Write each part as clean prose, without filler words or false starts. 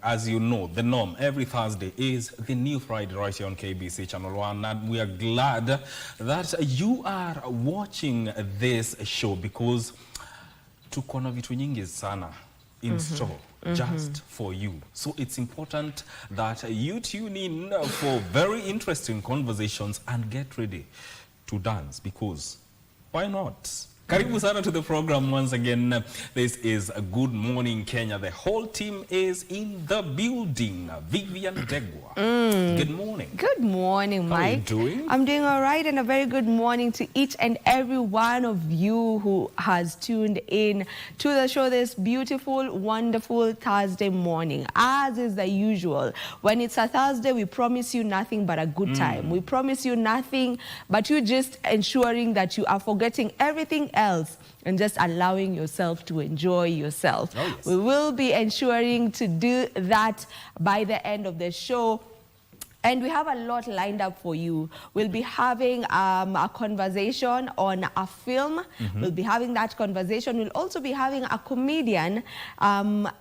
As you know, the norm every Thursday is the new Friday right here on KBC Channel 1, and we are glad that you are watching this show because tuko na vitu nyingi sana in store just for you. So it's important that you tune in for very interesting conversations and get ready to dance, because why not? Karibu sana to the program once again. This is a Good Morning Kenya. The whole team is in the building. Vivian Degwa. Good morning. Good morning, Mike. How are you doing? I'm doing all right, and a very good morning to each and every one of you who has tuned in to the show this beautiful, wonderful Thursday morning. As is the usual, when it's a Thursday, we promise you nothing but a good time. We promise you nothing but you just ensuring that you are forgetting everything else and just allowing yourself to enjoy yourself. Oh, yes. We will be ensuring to do that by the end of the show. And we have a lot lined up for you. We'll be having a conversation on a film. We'll be having that conversation. We'll also be having a comedian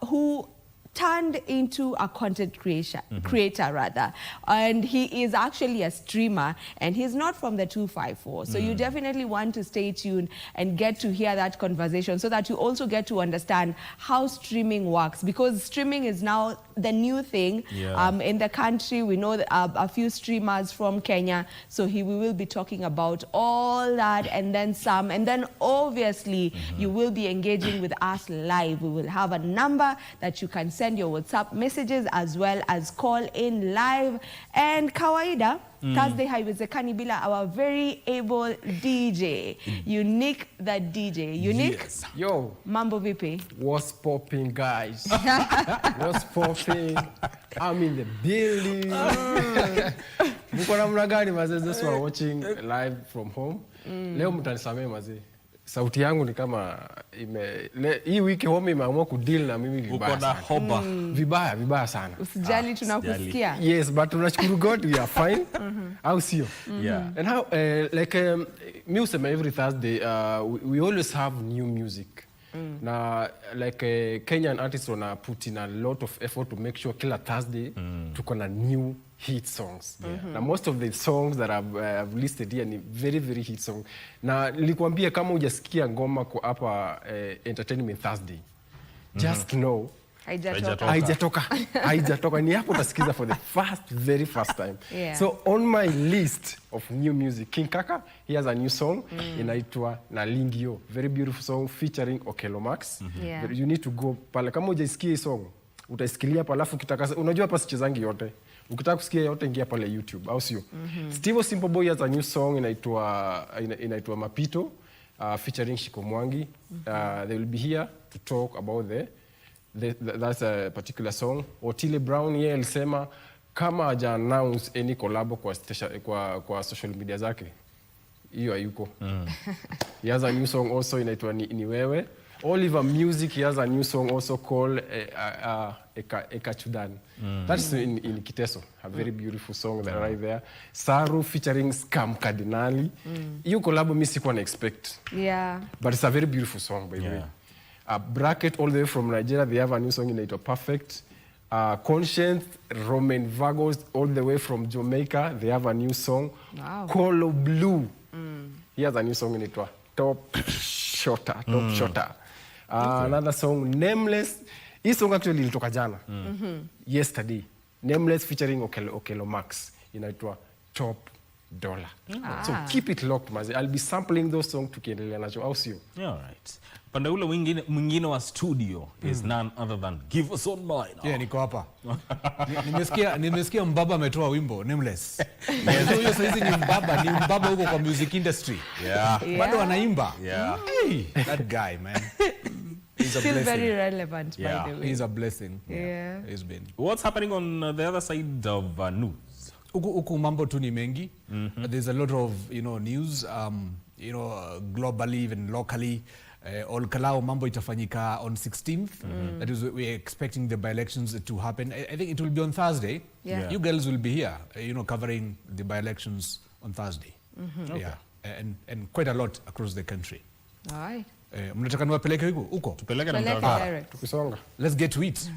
who turned into a content creator rather, and he is actually a streamer, and he's not from the 254, so you definitely want to stay tuned and get to hear that conversation so that you also get to understand how streaming works, because streaming is now the new thing in the country. We know a few streamers from Kenya, so we will be talking about all that and then some, and then obviously you will be engaging with us live. We will have a number that you can send your WhatsApp messages as well as call in live. And kawaida Thursday haiwezekani bila our very able DJ, Unique the DJ. Unique, yes. Yo, mambo vipi? What's popping, guys? What's popping? I'm in the building. Mko namna gani mazee? Those who are watching live from home. Leo mtanisamee mazee. Sauti yangu ni kama hii wiki home imeamua kudeal na mimi vibaya. Uko na hoba. Vibaya sana. Usijali, tunakusikia. Yes, but tunashukuru God we are fine. How see you? Yeah. And how me usema every Thursday we always have new music. Na Kenyan artists wanna put in a lot of effort to make sure kila Thursday tuko na new hit songs. Na most of the songs that I've listed here ni very very hit songs. Na nilikwambia kama hujasikia ngoma kwa hapa Entertainment Thursday, just know haijatoka ni hapo utasikiza for the very first time. So on my list of new music, King Kaka, he has a new song inaitwa Nalingio, very beautiful song featuring Okelo Max. But you need to go pale, kama hujasikia hii song utaisikilia pale, alafu ukitaka, unajua hapa sichezangi yote, ukitaka kusikia yote ingia pale YouTube, au sio? Steve Simple Boy has a new song inaitwa Mapito, featuring Shiko Mwangi. They will be here to talk about that's a particular song. Otile Brown yeye alisema kama haja announce any collab kwa social media zake, hiyo hayuko. He has a new song also inaitwa ni wewe. Oliver Music, he has a new song also called Eka Chudan. That's in Kiteso, a very beautiful song that right there. Saru featuring Scam Cardinali. Hiyo collab mimi sikuwa na expect. But it's a very beautiful song by the way. Bracket all the way from Nigeria, they have a new song inaitwa Perfect. Conscience, Roman Vagos all the way from Jamaica, they have a new song. Colo Blue, he has a new song inaitwa Top Shotter. Another song, Nameless. Hii song actually ilitoka jana, yesterday. Nameless featuring Okelo Max inaitwa Top Dollar. So keep it locked mazi. I'll be sampling those songs tukiendelea nacho, au sio? All right. Pande ule mwingine wa studio is none other than Give Us Online. Yeah, niko hapa. Nimesikia mbaba ametoa wimbo Nameless. Huyo saizi ni mbaba huko kwa music industry. Bado anaimba. Hey, that guy, man. He's a Still blessing. Very relevant, by the way. He's a blessing. He's been. What's happening on the other side of news? Uku mambo tu ni mengi. There's a lot of news globally, even locally. Olkalao mambo itafanyika on 16th. That is, we're expecting the by-elections to happen. I think it will be on Thursday. You girls will be here, covering the by-elections on Thursday. And quite a lot across the country. All right. Mnataka niwapeleke huko? Tupeleke na direct. Tukisonga. Let's get to it.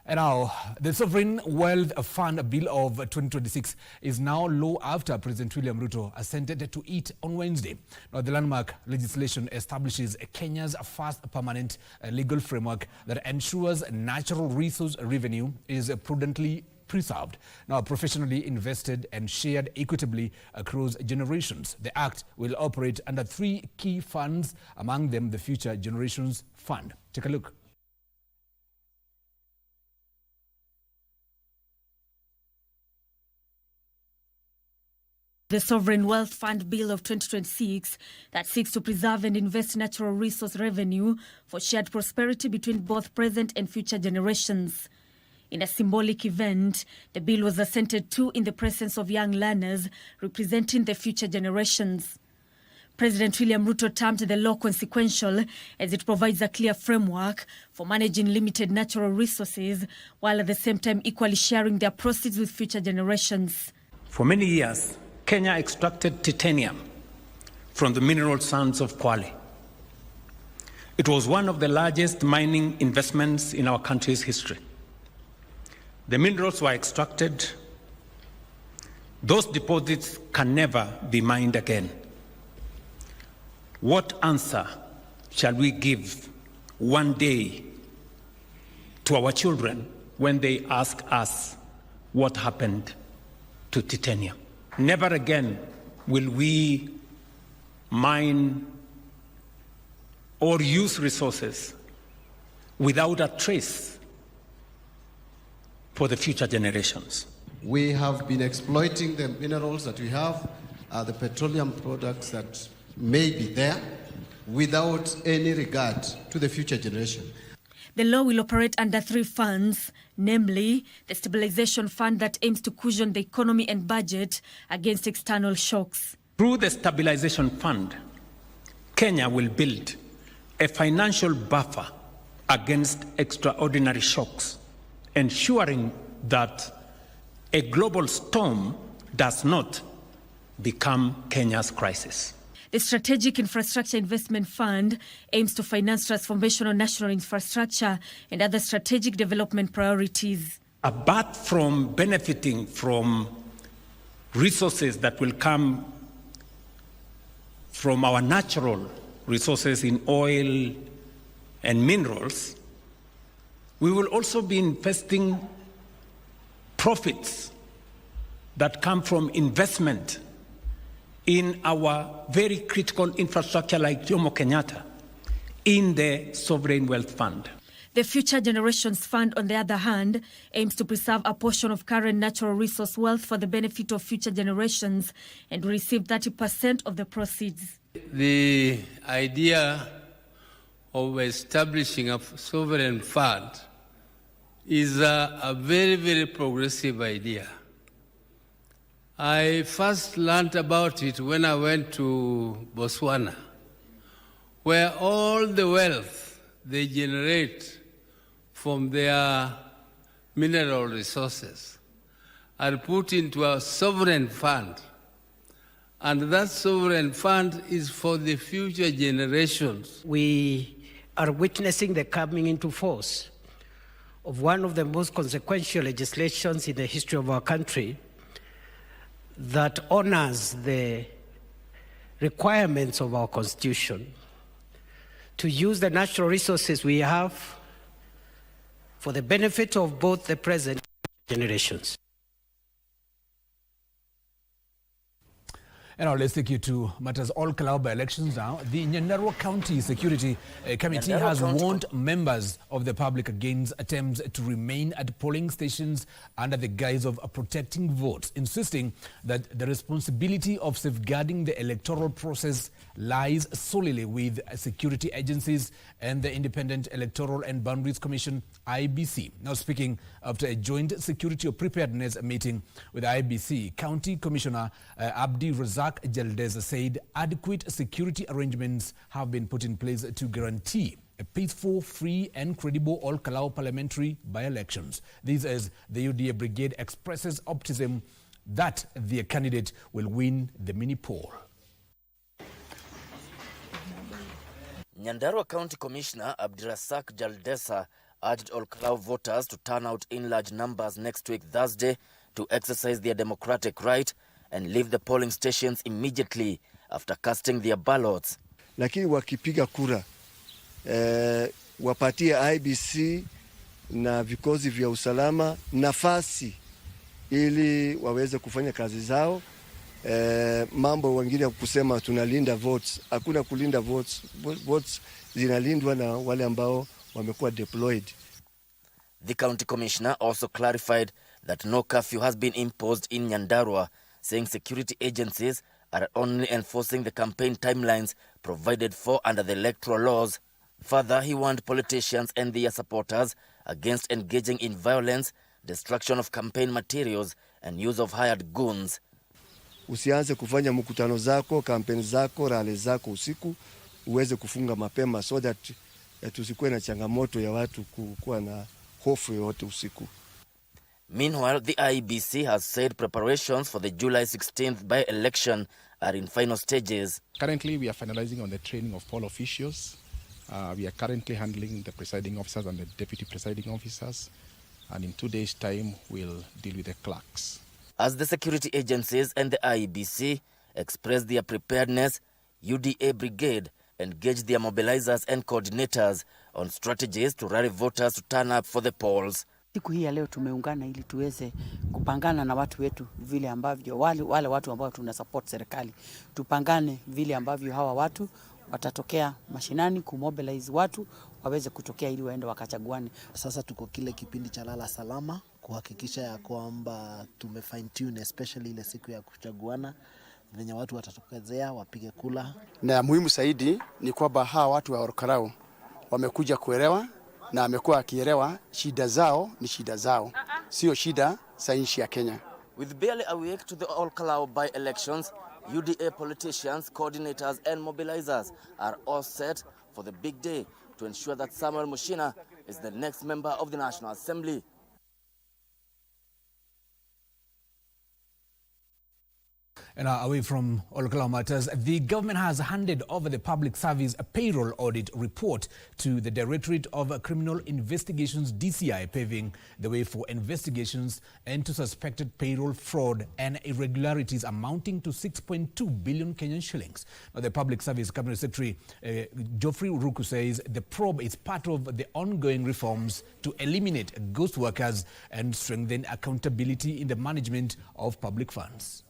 And now, the Sovereign Wealth Fund Bill of 2026 is now law after President William Ruto assented to it on Wednesday. Now, the landmark legislation establishes Kenya's first permanent legal framework that ensures natural resource revenue is prudently preserved, now professionally invested and shared equitably across generations. The Act will operate under 3 key funds, among them the Future Generations Fund. Take a look. The Sovereign Wealth Fund Bill of 2026 that seeks to preserve and invest natural resource revenue for shared prosperity between both present and future generations. In a symbolic event, the bill was assented to in the presence of young learners representing the future generations. President William Ruto termed the law consequential as it provides a clear framework for managing limited natural resources while at the same time equally sharing their proceeds with future generations. For many years, Kenya extracted titanium from the mineral sands of Kwale. It was one of the largest mining investments in our country's history. The minerals were extracted. Those deposits can never be mined again. What answer shall we give one day to our children when they ask us what happened to titanium? Never again will we mine or use resources without a trace for the future generations. We have been exploiting the minerals that we have, the petroleum products that may be there, without any regard to the future generation. The law will operate under 3 funds, namely the Stabilization Fund that aims to cushion the economy and budget against external shocks. Through the Stabilization Fund, Kenya will build a financial buffer against extraordinary shocks, ensuring that a global storm does not become Kenya's crisis. The Strategic Infrastructure Investment Fund aims to finance transformational national infrastructure and other strategic development priorities. Apart from benefiting from resources that will come from our natural resources in oil and minerals, we will also be investing profits that come from investment in our very critical infrastructure like Jomo Kenyatta in the Sovereign Wealth Fund. The Future Generations Fund, on the other hand, aims to preserve a portion of current natural resource wealth for the benefit of future generations and will receive 30% of the proceeds. The idea of establishing a sovereign fund is a very, very progressive idea. I first learned about it when I went to Botswana, where all the wealth they generate from their mineral resources are put into a sovereign fund. And that sovereign fund is for the future generations. We are witnessing the coming into force of one of the most consequential legislations in the history of our country that honors the requirements of our Constitution to use the natural resources we have for the benefit of both the present generations. And now let's take you to matters all Kalau by elections now. The Nyandarua County Security Committee has warned members of the public against attempts to remain at polling stations under the guise of protecting votes, insisting that the responsibility of safeguarding the electoral process lies solely with security agencies and the Independent Electoral and Boundaries Commission, IBC. Now speaking after a joint security preparedness meeting with IBC, County Commissioner Abdi Razak Jaldeza said adequate security arrangements have been put in place to guarantee a peaceful, free and credible all-Kalau parliamentary by-elections. This as the UDA brigade expresses optimism that their candidate will win the mini-poll. Nyandarua County Commissioner Abdi Razak Jaldeza urged all Kalau voters to turn out in large numbers next week Thursday to exercise their democratic right and leave the polling stations immediately after casting their ballots. Lakini wakipiga kura wapatie IBC na vikosi vya usalama nafasi ili waweze kufanya kazi zao. Mambo wengine ya kusema tunalinda votes, hakuna kulinda votes. Votes zinalindwa na wale ambao wamekuwa deployed. The county commissioner also clarified that no curfew has been imposed in Nyandarua, saying security agencies are only enforcing the campaign timelines provided for under the electoral laws. Further, he warned politicians and their supporters against engaging in violence, destruction of campaign materials and use of hired goons. Usianze kufanya mkutano zako, kampeni zako, rally zako usiku, uweze kufunga mapema so that tusikuwe na changamoto ya watu kuwa na hofu yote usiku. Meanwhile, the IEBC has said preparations for the July 16th by-election are in final stages. Currently, we are finalizing on the training of poll officials. We are currently handling the presiding officers and the deputy presiding officers. And in 2 days' time, we'll deal with the clerks. As the security agencies and the IEBC express their preparedness, UDA Brigade engaged their mobilizers and coordinators on strategies to rally voters to turn up for the polls. Siku hii ya leo tumeungana ili tuweze kupangana na watu wetu vile ambavyo wale watu ambao tuna support serikali. Tupangane vile ambavyo hawa watu watatokea mashinani kumobilize watu waweze kutokea ili waende wakachaguane. Sasa tuko kile kipindi cha lala salama kuhakikisha ya kwamba tume fine tune especially ile siku ya kuchaguana venye watu watatokezea wapige kula. Na muhimu zaidi ni kwamba hawa watu wa Orkarau wamekuja kuelewa na amekuwa akielewa shida zao ni shida zao, sio shida za nchi ya Kenya. With barely a week to the All Kalau by-elections, UDA politicians, coordinators and mobilizers are all set for the big day to ensure that Samuel Mushina is the next member of the National Assembly. And away from all Kalau matters, the government has handed over the public service payroll audit report to the Directorate of Criminal Investigations DCI, paving the way for investigations into suspected payroll fraud and irregularities amounting to 6.2 billion Kenyan shillings. Now, the Public Service Cabinet Secretary Geoffrey Ruku says the probe is part of the ongoing reforms to eliminate ghost workers and strengthen accountability in the management of public funds.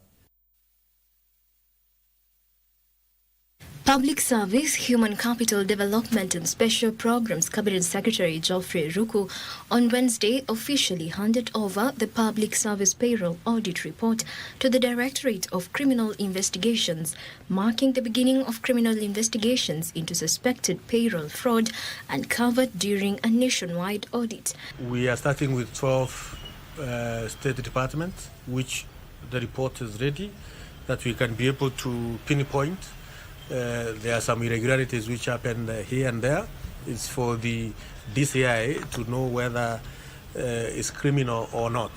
Public Service, Human Capital Development and Special Programs Cabinet Secretary Geoffrey Ruku on Wednesday officially handed over the Public Service Payroll Audit Report to the Directorate of Criminal Investigations, marking the beginning of criminal investigations into suspected payroll fraud uncovered during a nationwide audit. We are starting with 12 state departments, which the report is ready, that we can be able to pinpoint. There are some irregularities which happen here and there. It's for the DCI to know whether it's criminal or not.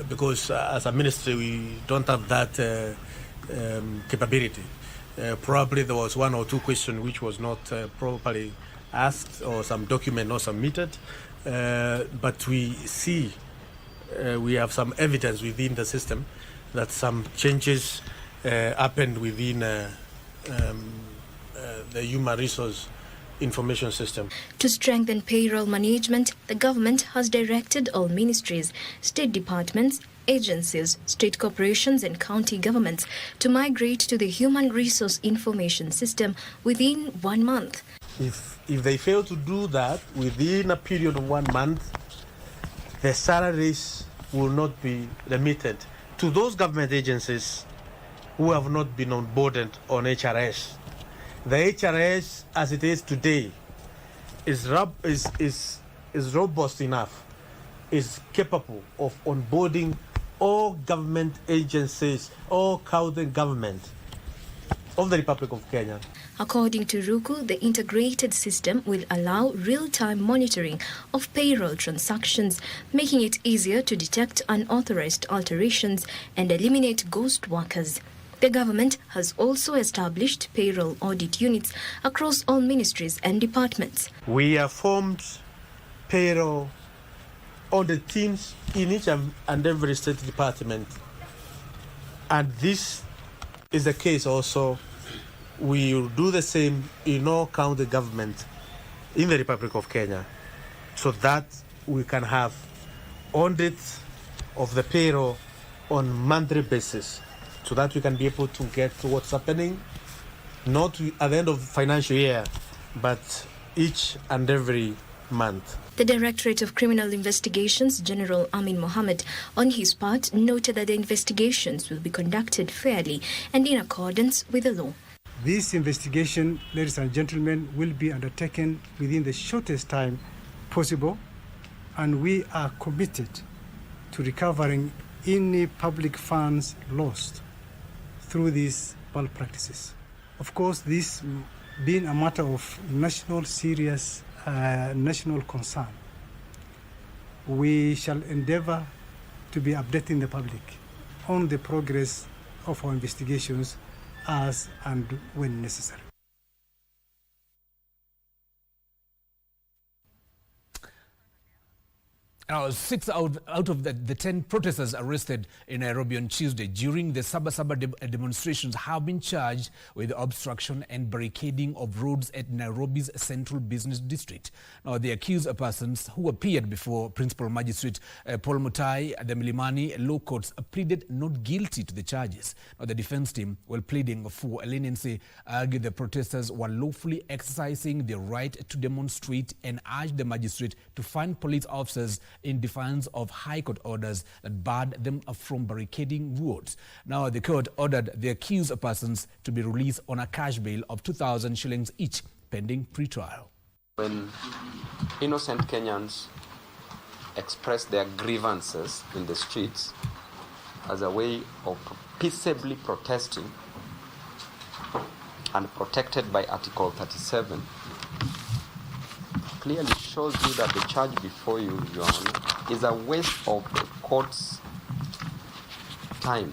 Because as a ministry, we don't have that capability. Probably there was one or two questions which was not properly asked or some document not submitted. But we see, we have some evidence within the system that some changes happened within the human resource information system. To strengthen payroll management, the government has directed all ministries, state departments, agencies, state corporations and county governments to migrate to the human resource information system within 1 month. If they fail to do that within a period of 1 month, the salaries will not be remitted to those government agencies who have not been onboarded on HRS. The HRS, as it is today, is robust enough, is capable of onboarding all government agencies, all county government of the Republic of Kenya. According to Ruku, the integrated system will allow real-time monitoring of payroll transactions, making it easier to detect unauthorized alterations and eliminate ghost workers. The government has also established payroll audit units across all ministries and departments. We have formed payroll audit teams in each and every state department. And this is the case also. We will do the same in all county government in the Republic of Kenya, so that we can have audits of the payroll on monthly basis, so that we can be able to get what's happening, not at the end of the financial year, but each and every month. The Directorate of Criminal Investigations, General Amin Mohammed, on his part, noted that the investigations will be conducted fairly and in accordance with the law. This investigation, ladies and gentlemen, will be undertaken within the shortest time possible, and we are committed to recovering any public funds lost through these malpractices. Of course, this being a matter of serious national concern, we shall endeavor to be updating the public on the progress of our investigations as and when necessary. Now, 6 out of the 10 protesters arrested in Nairobi on Tuesday during the Sabasaba demonstrations have been charged with obstruction and barricading of roads at Nairobi's Central Business District. Now, the accused persons who appeared before Principal Magistrate Paul Mutai at the Milimani Law Courts pleaded not guilty to the charges. Now, the defense team, while pleading for leniency, argued the protesters were lawfully exercising their right to demonstrate and urged the magistrate to fine police officers in defiance of High Court orders that barred them from barricading roads. Now, the court ordered the accused persons to be released on a cash bail of 2,000 shillings each, pending pre-trial. When innocent Kenyans express their grievances in the streets as a way of peaceably protesting and protected by Article 37, clearly shows you that the charge before you, Your Honor, is a waste of the court's time,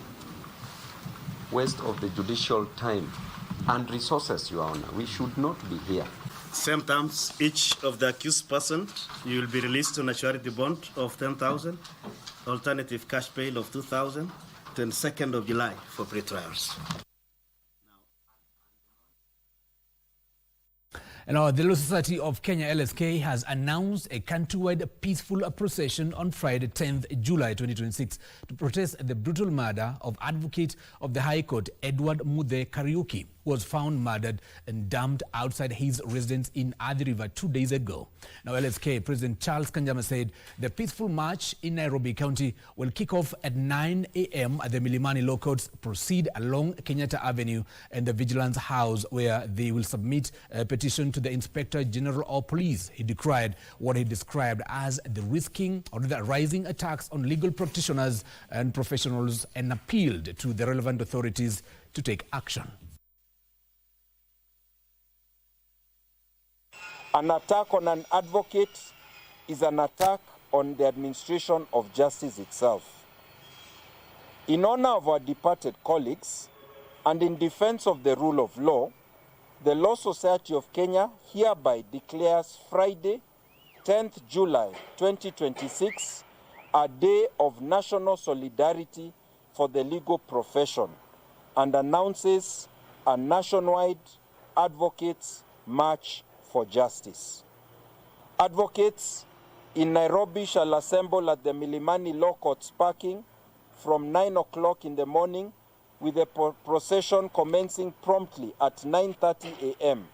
waste of the judicial time and resources, Your Honor. We should not be here. Same terms, each of the accused persons, you will be released on a surety bond of 10,000, alternative cash bail of 2,000, 22nd of July for pre-trials. And now, the Law Society of Kenya, LSK, has announced a countrywide peaceful procession on Friday, 10th July 2026, to protest the brutal murder of Advocate of the High Court, Edward Muthe Kariuki, who was found murdered and dumped outside his residence in Athi River 2 days ago. Now, LSK President Charles Kanjama said the peaceful march in Nairobi County will kick off at 9 a.m. at the Milimani Law Courts, proceed along Kenyatta Avenue and the Vigilance House, where they will submit a petition to the Inspector General of Police. He decried what he described as the rising attacks on legal practitioners and professionals and appealed to the relevant authorities to take action. An attack on an advocate is an attack on the administration of justice itself. In honor of our departed colleagues and in defense of the rule of law, the Law Society of Kenya hereby declares Friday, 10th July 2026, a day of national solidarity for the legal profession and announces a nationwide Advocates March for Justice. Advocates in Nairobi shall assemble at the Milimani Law Courts parking from 9 o'clock in the morning, with a procession commencing promptly at 9:30 a.m.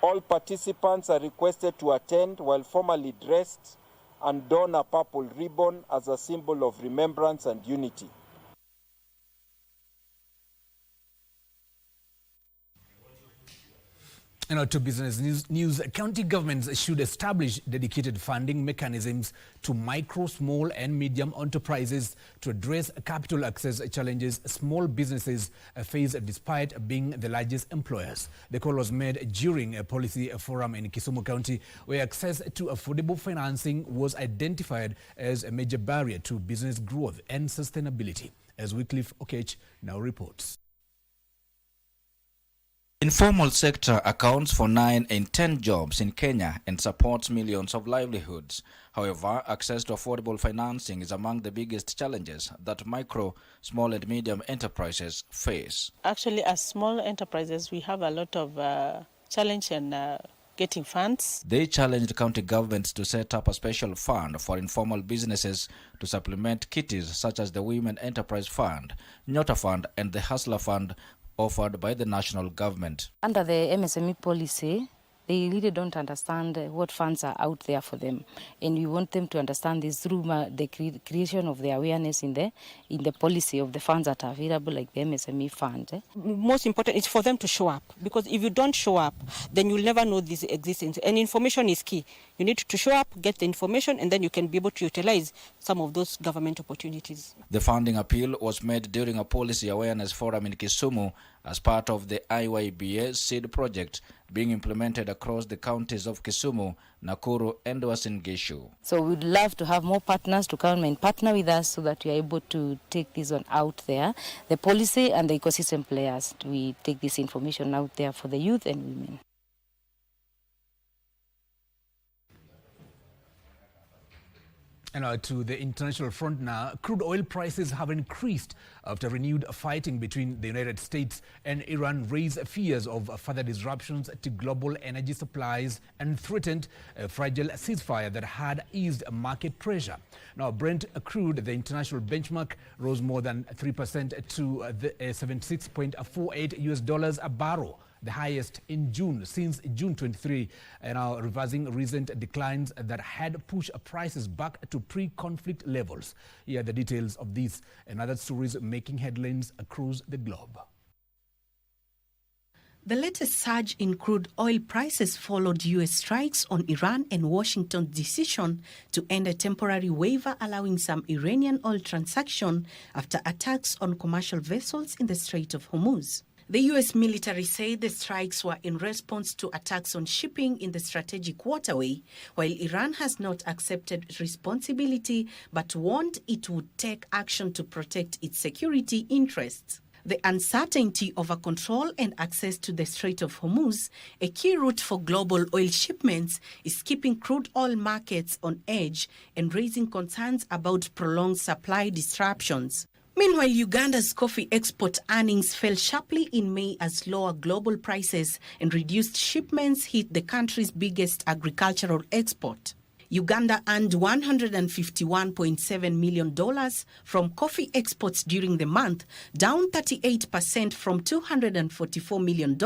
All participants are requested to attend while formally dressed and don a purple ribbon as a symbol of remembrance and unity. Now, to business news, county governments should establish dedicated funding mechanisms to micro, small and medium enterprises to address capital access challenges small businesses face despite being the largest employers. The call was made during a policy forum in Kisumu County, where access to affordable financing was identified as a major barrier to business growth and sustainability. As Wycliffe Okech now reports. Informal sector accounts for 9 in 10 jobs in Kenya and supports millions of livelihoods. However, access to affordable financing is among the biggest challenges that micro, small and medium enterprises face. Actually, as small enterprises, we have a lot of challenge in getting funds. They challenged county governments to set up a special fund for informal businesses to supplement kitties such as the Women Enterprise Fund, Nyota Fund and the Hustler Fund offered by the national government. Under the MSME policy, they really don't understand what funds are out there for them, and we want them to understand this through the creation of the awareness in the policy of the funds that are available, like the MSME fund. Most important is for them to show up, because if you don't show up, then you'll never know this existence. And information is key. You need to show up, get the information, and then you can be able to utilize some of those government opportunities. The funding appeal was made during a policy awareness forum in Kisumu as part of the IYBA seed project being implemented across the counties of Kisumu, Nakuru and Uasin Gishu. So we'd love to have more partners to come and partner with us so that we are able to take this on out there. The policy and the ecosystem players, we take this information out there for the youth and women. And to the international front now, crude oil prices have increased after renewed fighting between the United States and Iran raised fears of further disruptions to global energy supplies and threatened a fragile ceasefire that had eased market pressure. Now, Brent crude, the international benchmark, rose more than 3% to $76.48 a barrel, the highest in June since June 23, and now reversing recent declines that had pushed prices back to pre-conflict levels. Here are the details of this and other stories making headlines across the globe. The latest surge in crude oil prices followed U.S. strikes on Iran and Washington's decision to end a temporary waiver allowing some Iranian oil transaction after attacks on commercial vessels in the Strait of Hormuz. The U.S. military said the strikes were in response to attacks on shipping in the strategic waterway, while Iran has not accepted responsibility but warned it would take action to protect its security interests. The uncertainty over control and access to the Strait of Hormuz, a key route for global oil shipments, is keeping crude oil markets on edge and raising concerns about prolonged supply disruptions. Meanwhile, Uganda's coffee export earnings fell sharply in May as lower global prices and reduced shipments hit the country's biggest agricultural export. Uganda earned $151.7 million from coffee exports during the month, down 38% from $244 million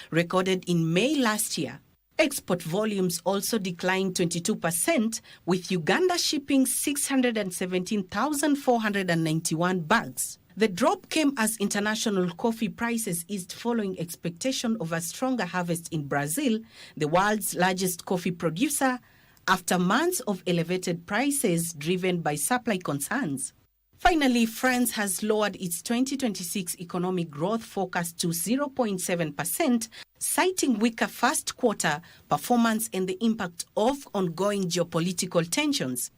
recorded in May last year. Export volumes also declined 22%, with Uganda shipping 617,491 bags. The drop came as international coffee prices eased following expectation of a stronger harvest in Brazil, the world's largest coffee producer, after months of elevated prices driven by supply concerns. Finally, France has lowered its 2026 economic growth forecast to 0.7%, citing weaker first quarter performance and the impact of ongoing geopolitical tensions.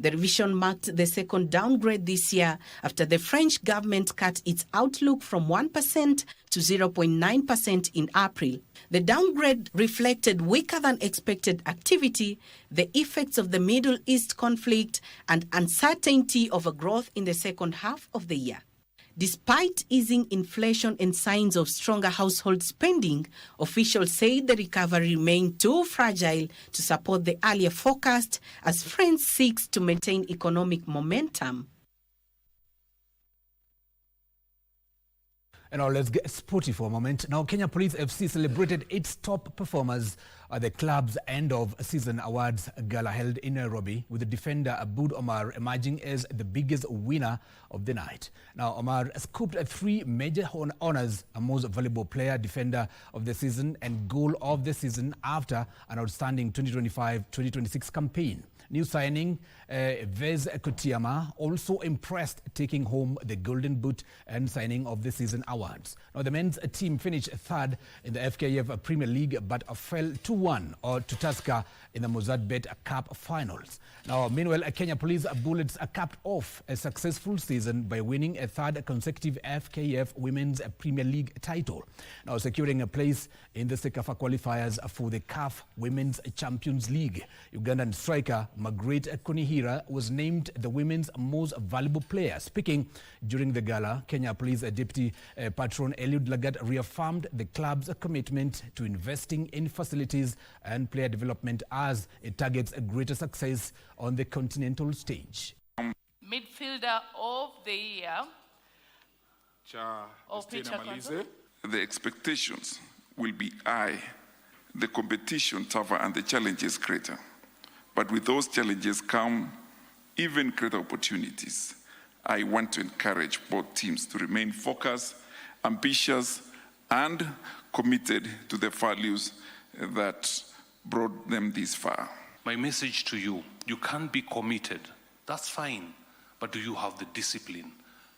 The revision marked the second downgrade this year after the French government cut its outlook from 1% to 0.9% in April. The downgrade reflected weaker than expected activity, the effects of the Middle East conflict, and uncertainty over growth in the second half of the year. Despite easing inflation and signs of stronger household spending, officials say the recovery remained too fragile to support the earlier forecast as France seeks to maintain economic momentum. And now let's get sporty for a moment. Now, Kenya Police FC celebrated its top performers at the club's end-of-season awards gala held in Nairobi, with the defender Aboud Omar emerging as the biggest winner of the night. Now, Omar scooped 3 major honors: a most valuable player, defender of the season, and goal of the season after an outstanding 2025-2026 campaign. New signing Vez Kutiama also impressed, taking home the Golden Boot and signing of the season awards. Now, the men's team finished third in the FKF Premier League but fell 2-1 to Tusker in the Mozartbet Cup finals. Now, meanwhile, Kenya Police Bullets capped off a successful season by winning a third consecutive FKF Women's Premier League title. Now, securing a place in the Sekafa qualifiers for the CAF Women's Champions League. Ugandan striker Margaret Kunihira was named the women's most valuable player. Speaking during the gala, Kenya Police Deputy Patron Eliud Lagat reaffirmed the club's commitment to investing in facilities and player development as it targets a greater success on the continental stage. Midfielder of the year of Peter Control. The expectations will be high, the competition tougher, and the challenges greater. But with those challenges come even greater opportunities. I want to encourage both teams to remain focused, ambitious, and committed to the values that brought them this far. My message to you, you can't be committed, that's fine, but do you have the discipline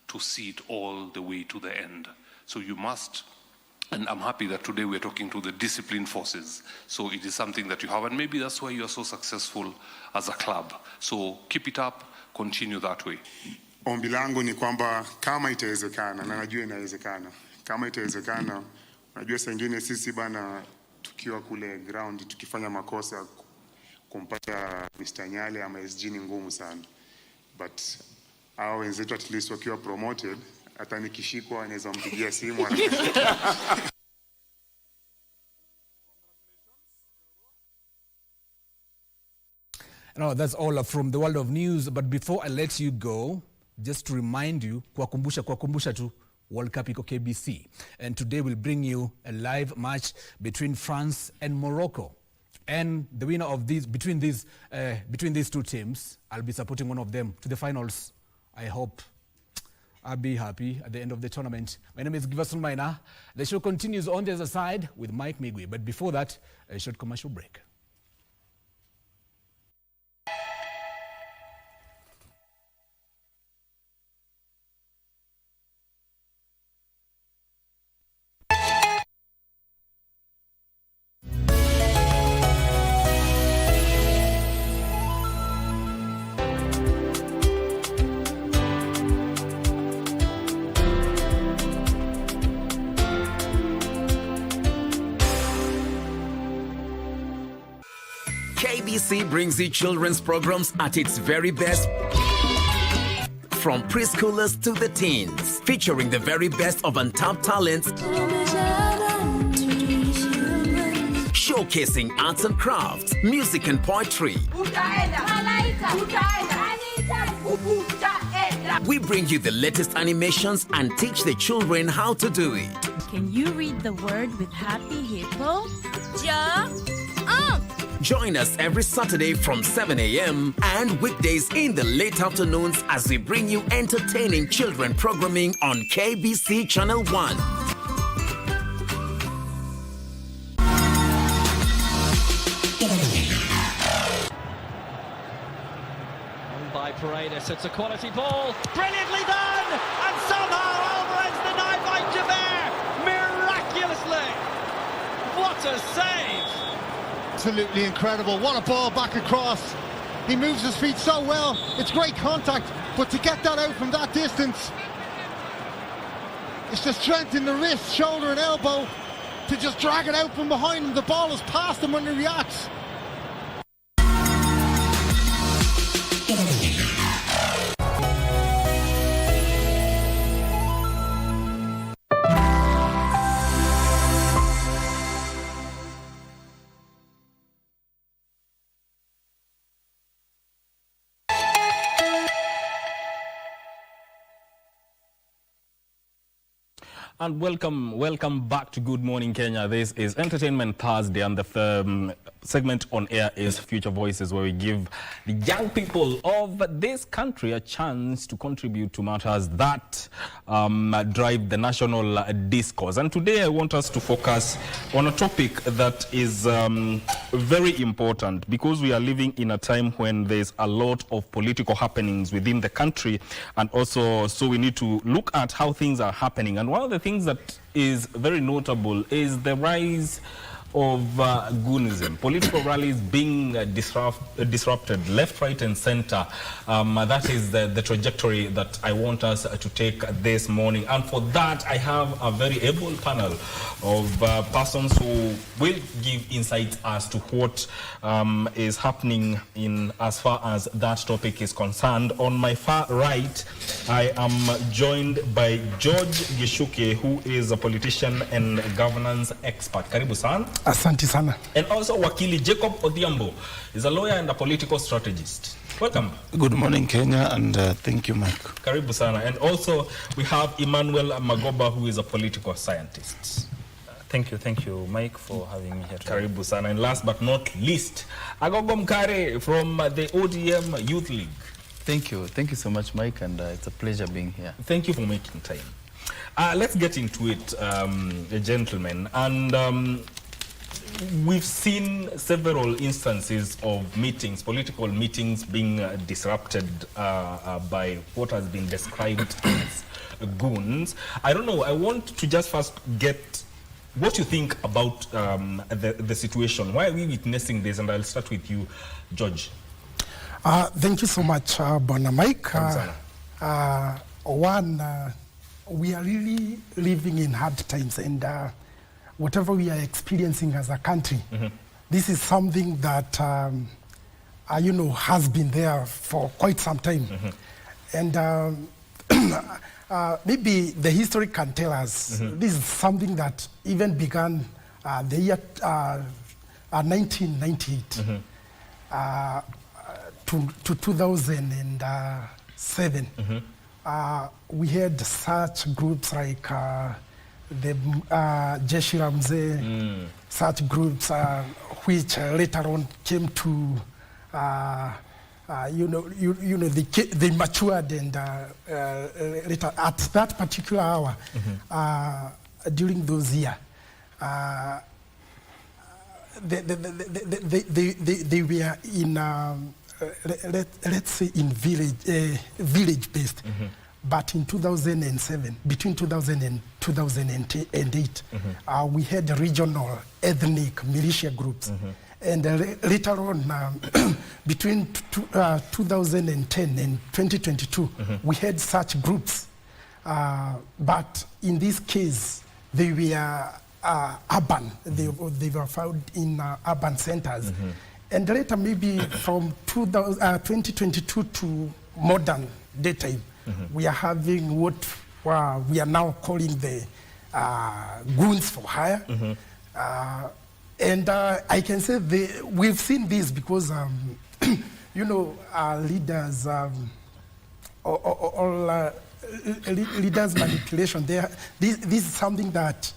to see it all the way to the end? So you must, and I'm happy that today we're talking to the disciplined forces. So it is something that you have, and maybe that's why you're so successful as a club. So keep it up, continue that way. Ombi langu ni kwamba kama itawezekana, na najua inawezekana, kama itawezekana, najua saa ingine sisi bana tukiwa kule ground tukifanya makosa kumpata Mr. Nyale ama SG ni ngumu sana. But hao wenzetu at least wakiwa promoted, hata nikishikwa anaweza mpigia simu. Now, that's all from the world of news. But before I let you go, just to remind you, kuwakumbusha tu, World Cup iko KBC. And today we'll bring you a live match between France and Morocco. And the winner of between these two teams, I'll be supporting one of them to the finals. I hope I'll be happy at the end of the tournament. My name is Giverson Maina. The show continues on the other side with Mike Migwe. But before that, a short commercial break. KBC brings you children's programs at its very best. From preschoolers to the teens, featuring the very best of untapped talents, showcasing arts and crafts, music and poetry. We bring you the latest animations and teach the children how to do it. Can you read the word with Happy Hippo? Join us every Saturday from 7 a.m. and weekdays in the late afternoons as we bring you entertaining children programming on KBC Channel 1. By Paredes, it's a quality ball, brilliantly done, and somehow Alvarez denied by Javert, miraculously. What a save! Absolutely incredible. What a ball back across. He moves his feet so well. It's great contact, but to get that out from that distance, it's the strength in the wrist, shoulder and elbow to just drag it out from behind him. The ball is past him when he reacts. And welcome back to Good Morning Kenya. This is Entertainment Thursday, and the segment on air is Future Voices, where we give the young people of this country a chance to contribute to matters that drive the national discourse. And today I want us to focus on a topic that is very important, because we are living in a time when there's a lot of political happenings within the country, and also so we need to look at how things are happening. And one of the things that is very notable is the rise of goonism, political rallies being disrupted left, right and center. That is the trajectory that I want us to take this morning. And for that, I have a very able panel of persons who will give insights as to what is happening in as far as that topic is concerned. On my far right, I am joined by George Gishuke, who is a politician and governance expert. Karibu san. Asante sana. And also Wakili Jacob Odhiambo is a lawyer and a political strategist. Welcome. Good morning, Kenya, and thank you, Mike. Karibu sana. And also we have Emmanuel Magoba, who is a political scientist. Thank you, Mike, for having me here today. Karibu sana. And last but not least, Agogo Mkare from the ODM Youth League. Thank you so much, Mike, and it's a pleasure being here. Thank you for making time. Let's get into it, gentlemen. And we've seen several instances of meetings, political meetings, being disrupted by what has been described as goons. I don't know, I want to just first get what you think about the situation. Why are we witnessing this? And I'll start with you, George. Thank you so much, Bona Mike. We are really living in hard times, and whatever we are experiencing as a country, this is something that has been there for quite some time. And maybe the history can tell us this is something that even began the year 1998 to 2007. We had such groups like the Jeshi la Mzee, such groups which later on came to, they matured, and later at that particular hour, during those years, they were in, let's say, in village-based. But in 2007, between 2000 and 2008, we had regional ethnic militia groups. And later on, between 2010 and 2022, we had such groups. But in this case, they were urban. They were found in urban centers. And later, maybe from 2022 to modern daytime, we are having what we are now calling the goons for hire. And I can say we've seen this because, leaders, leaders' manipulation. This is something that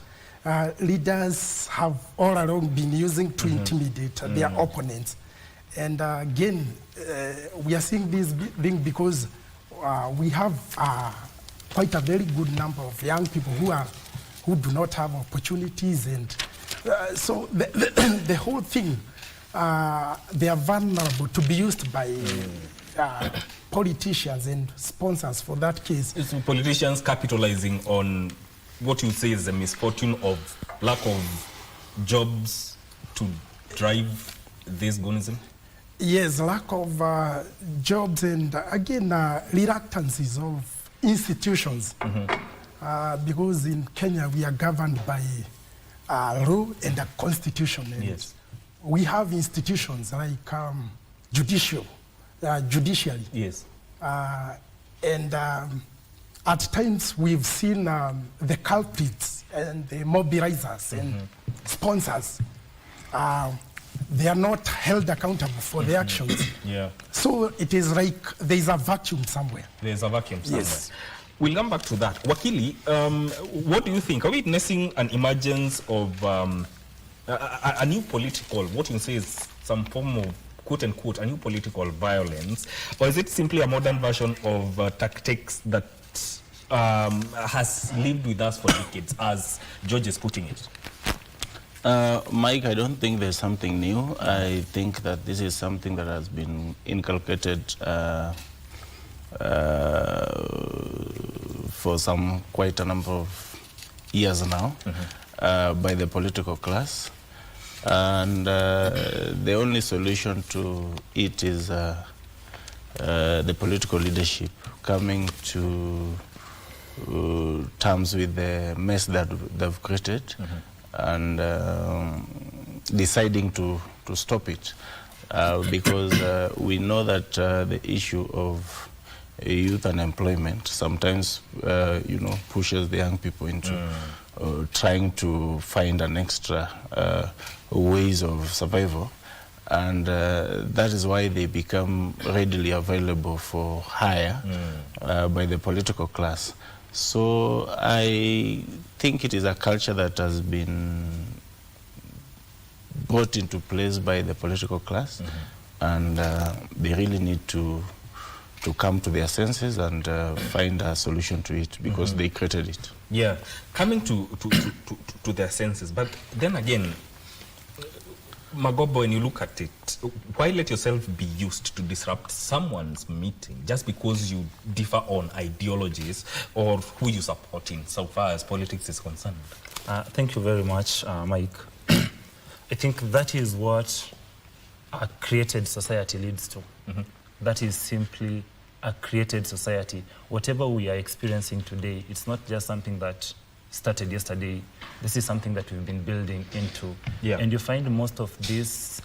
leaders have all along been using to intimidate their opponents. And again, we are seeing this being because we have quite a very good number of young people who do not have opportunities, and so the whole thing, they are vulnerable to be used by politicians and sponsors for that case. It's politicians capitalizing on what you say is the misfortune of lack of jobs to drive this goonism? Yes, lack of jobs, and again, reluctances of institutions. Because in Kenya, we are governed by law and a constitution. And yes. We have institutions like judiciary. Yes. And at times, we've seen the culprits and the mobilizers and sponsors. They are not held accountable for their actions. Yeah. So it is like there's a vacuum somewhere. There's a vacuum somewhere. Yes. We'll come back to that. Wakili, what do you think? Are we witnessing an emergence of a new political, what you say is some form of quote-unquote, a new political violence, or is it simply a modern version of tactics that has lived with us for decades, as George is putting it? Mike, I don't think there's something new. I think that this is something that has been inculcated for quite a number of years now by the political class. And the only solution to it is the political leadership coming to terms with the mess that they've created and deciding to stop it. Because we know that the issue of youth unemployment sometimes, pushes the young people into trying to find an extra ways of survival. And that is why they become readily available for hire by the political class. So I think it is a culture that has been brought into place by the political class, and they really need to come to their senses and find a solution to it, because they created it. Yeah, coming to their senses. But then again, Magobo, when you look at it, why let yourself be used to disrupt someone's meeting just because you differ on ideologies or who you support in so far as politics is concerned? Thank you very much, Mike. I think that is what a created society leads to. That is simply a created society. Whatever we are experiencing today, it's not just something that started yesterday. This is something that we've been building into. Yeah. And you find most of these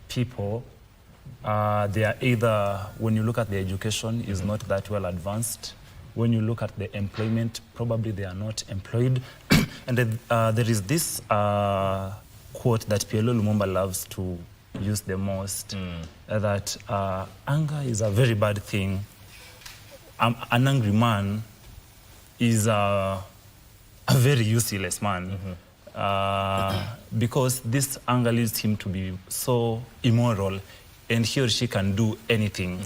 people, they are either, when you look at the education, is not that well advanced. When you look at the employment, probably they are not employed. And there is this quote that PLO Lumumba loves to use the most, that anger is a very bad thing. An angry man is a very useless man, because this anger leads him to be so immoral, and he or she can do anything.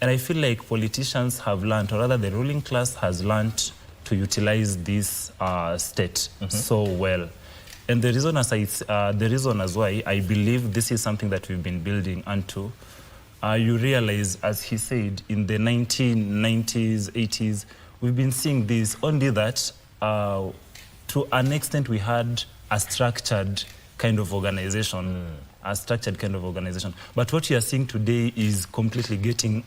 And I feel like politicians have learned, or rather the ruling class has learned, to utilize this state so well. And the reason as why I believe this is something that we've been building onto, you realize, as he said, in the 1990s, 80s, we've been seeing this, only that to an extent we had a structured kind of organization, But what you are seeing today is completely getting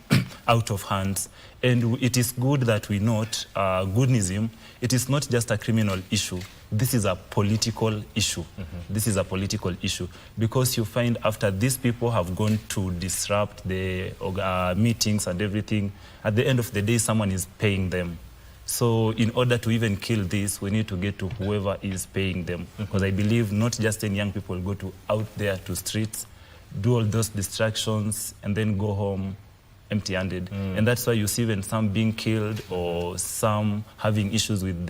out of hands. And it is good that we note Goonism. It is not just a criminal issue. This is a political issue. This is a political issue, because you find after these people have gone to disrupt the meetings and everything, at the end of the day, someone is paying them. So in order to even kill this, we need to get to whoever is paying them. Because I believe not just any young people go out there to streets, do all those distractions, and then go home empty-handed. And that's why you see even some being killed, or some having issues with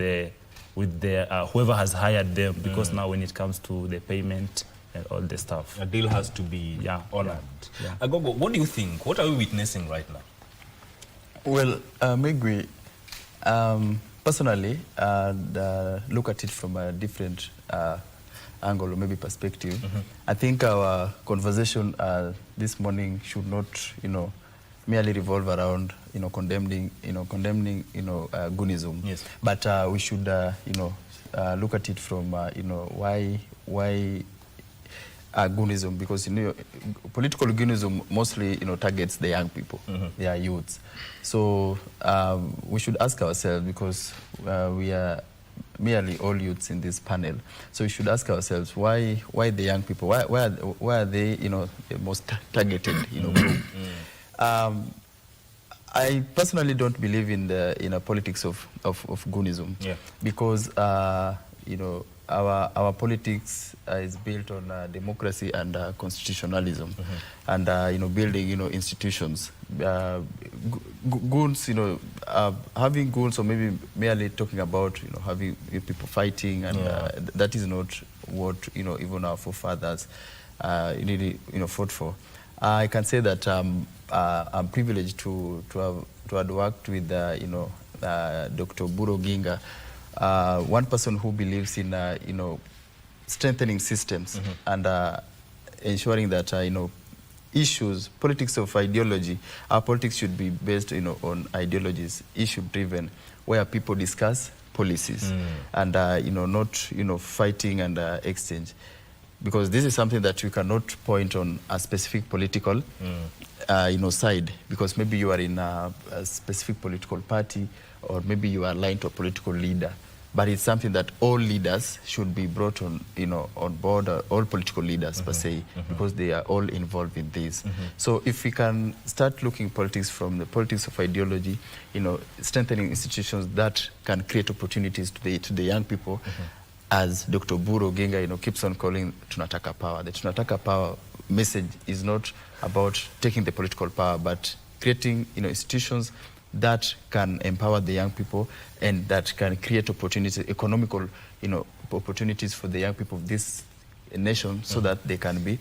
whoever has hired them, because now when it comes to the payment and all the stuff, a deal has to be honored. Agogo, what do you think? What are we witnessing right now? Well, Megwi, personally, look at it from a different angle or maybe perspective. I think our conversation this morning should not, merely revolve around, condemning Goonism. Yes. But we should, look at it from, why Goonism, because political Goonism mostly, targets the young people, their youths. So we should ask ourselves, because we are merely all youths in this panel. So we should ask ourselves, why the young people? Why are they, the most targeted, group? I personally don't believe in the politics of Goonism, because our politics is built on democracy and constitutionalism, and building institutions. Goons, having goons, or maybe merely talking about having people fighting, and that is not what, even our forefathers really, fought for. I can say that I'm privileged to have worked with, Dr. Buro Ginga, one person who believes in, strengthening systems and ensuring that, issues, politics of ideology, our politics should be based, on ideologies, issue-driven, where people discuss policies and, not, fighting and exchange. Because this is something that you cannot point on a specific political, side, because maybe you are in a specific political party, or maybe you are aligned to a political leader. But it's something that all leaders should be brought on, on board, all political leaders per se, because they are all involved in this. So if we can start looking politics from the politics of ideology, strengthening institutions that can create opportunities to the young people, as Dr. Buro Ginga, keeps on calling Tunataka Power. The Tunataka Power message is not about taking the political power, but creating, institutions that can empower the young people and that can create opportunities, economical, opportunities for the young people of this nation, so that they can be,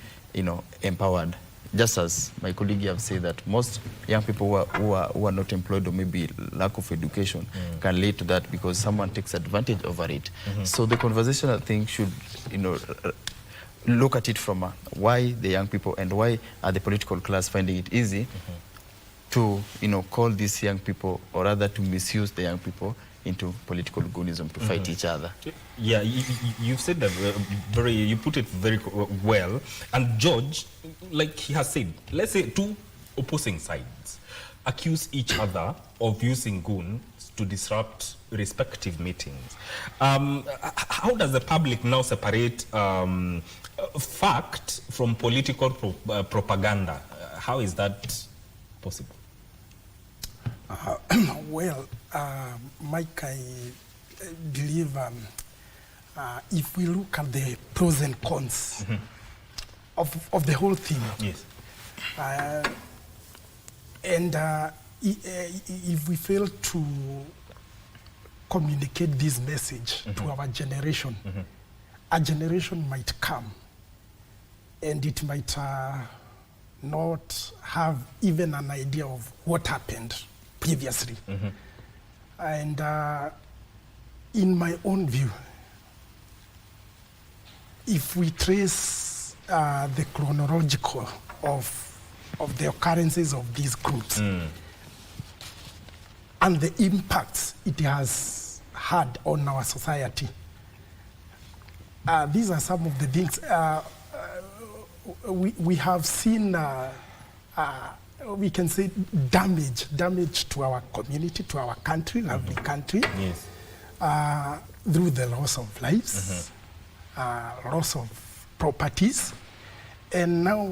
empowered. Just as my colleague have said that most young people who are not employed, or maybe lack of education, can lead to that because someone takes advantage over it. So the conversation, I think, should, look at it from why the young people and why are the political class finding it easy to, call these young people, or rather to misuse the young people into political goonism to fight each other. Yeah, you've said that you put it very well. And George, like he has said, let's say two opposing sides accuse each other of using goons to disrupt respective meetings. How does the public now separate fact from political propaganda? How is that possible? Well, Mike, I believe if we look at the pros and cons of the whole thing, yes, and if we fail to communicate this message to our generation, a generation might come and it might not have even an idea of what happened previously. And in my own view, if we trace the chronological of the occurrences of these groups and the impacts it has had on our society, these are some of the things we have seen. We can say damage to our community, to our country, lovely country, through the loss of lives, loss of properties, and now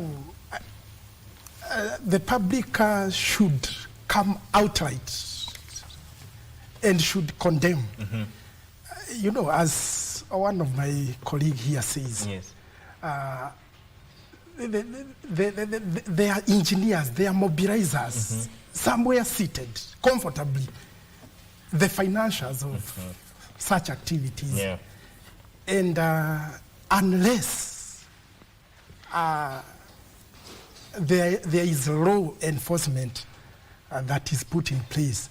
the public should come outright and should condemn. As one of my colleagues here says, they are engineers, they are mobilizers, somewhere seated comfortably, the financiers of such activities. And unless there is law enforcement that is put in place,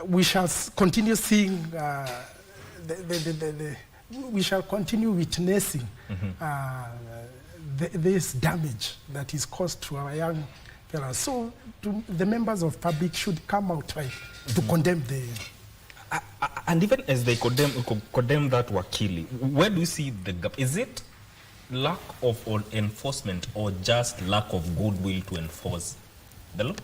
we shall continue seeing, we shall continue witnessing this damage that is caused to our young fellows. So the members of public should come out to condemn the... And even as they condemn that Wakili, where do you see the gap? Is it lack of enforcement or just lack of goodwill to enforce the law?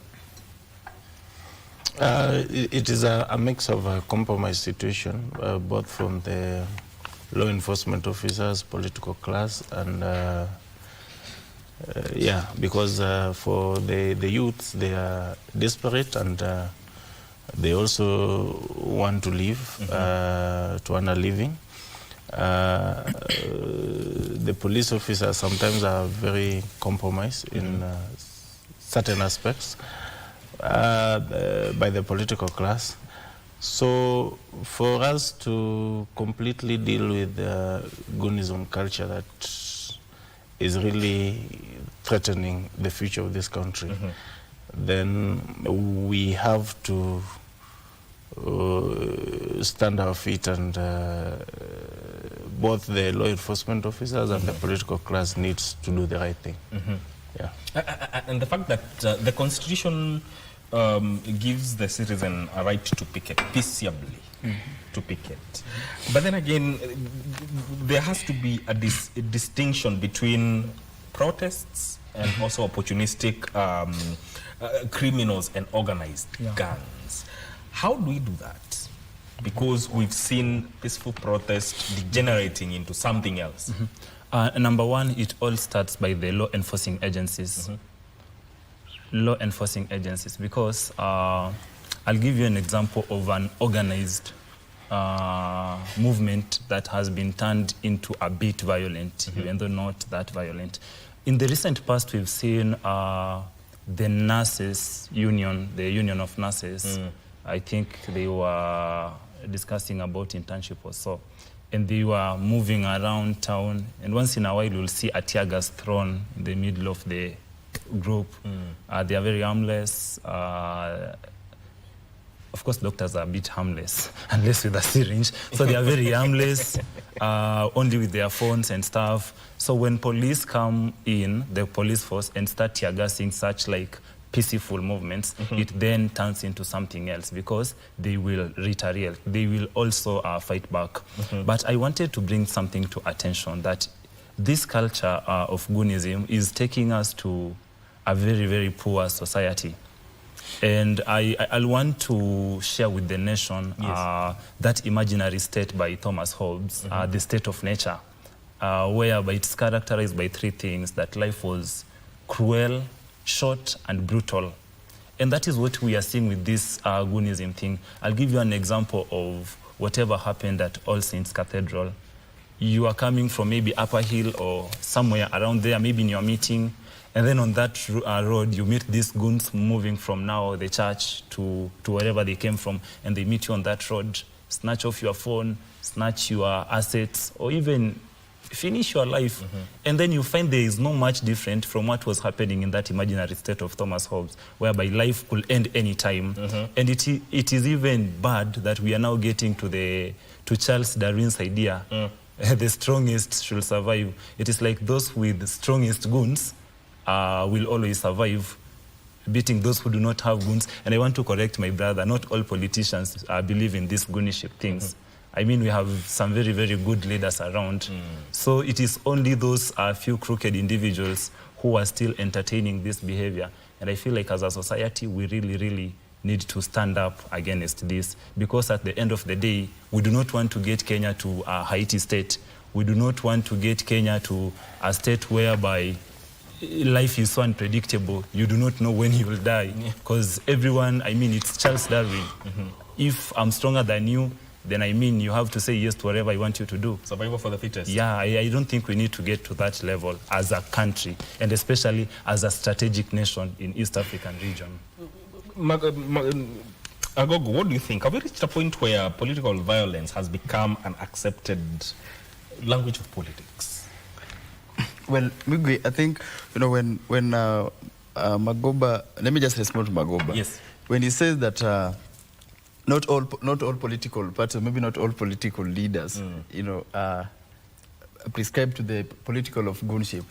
It is a mix of a compromise situation, both from the law enforcement officers, political class, and because for the youths, they are desperate and they also want to live, to earn a living. The police officers sometimes are very compromised in certain aspects by the political class. So for us to completely deal with the Goonism culture that is really threatening the future of this country, then we have to stand our feet, and both the law enforcement officers and the political class needs to do the right thing. Yeah. And the fact that the Constitution gives the citizen a right to picket peaceably, to picket. But then again, there has to be a distinction between protests and also opportunistic criminals and organized gangs. How do we do that? Because we've seen peaceful protest degenerating into something else. Number one, it all starts by the law enforcing agencies. Law enforcing agencies, because I'll give you an example of an organized movement that has been turned into a bit violent, even though not that violent. In the recent past, we've seen the nurses union, the union of nurses. I think they were discussing about internship or so, and they were moving around town, and once in a while you'll see a tear gas thrown in the middle of the group. They are very harmless. Of course, doctors are a bit harmless, unless with a syringe. So they are very harmless, only with their phones and stuff. So when police come in, the police force, and start tear gassing such like peaceful movements, it then turns into something else, because they will retaliate. They will also fight back. But I wanted to bring something to attention, that this culture of Goonism is taking us to a very, very poor society. And I want to share with the nation that imaginary state by Thomas Hobbes, the state of nature, whereby it's characterized by three things: that life was cruel, short, and brutal. And that is what we are seeing with this Goonism thing. I'll give you an example of whatever happened at All Saints Cathedral. You are coming from maybe Upper Hill or somewhere around there, maybe in your meeting, and then on that road, you meet these goons moving from now the church to wherever they came from, and they meet you on that road, snatch off your phone, snatch your assets, or even finish your life. And then you find there is no much different from what was happening in that imaginary state of Thomas Hobbes, whereby life could end any time. And it is even bad that we are now getting to Charles Darwin's idea, the strongest should survive. It is like those with the strongest goons will always survive, beating those who do not have goons. And I want to correct my brother, not all politicians believe in these gooniship things. I mean, we have some very, very good leaders around. So it is only those few crooked individuals who are still entertaining this behavior. And I feel like as a society, we really, really need to stand up against this, because at the end of the day, we do not want to get Kenya to a Haiti state. We do not want to get Kenya to a state whereby life is so unpredictable. You do not know when you will die. Because everyone, I mean, it's Charles Darwin. If I'm stronger than you, then I mean you have to say yes to whatever I want you to do. Survival for the fittest. Yeah, I don't think we need to get to that level as a country, and especially as a strategic nation in East African region. Agogo, what do you think? Have we reached a point where political violence has become an accepted language of politics? Well, Migwi, I think, you know, when Magoba, let me just respond to Magoba. Yes. When he says that not all political parties, maybe not all political leaders, you know, prescribe to the political of goonship,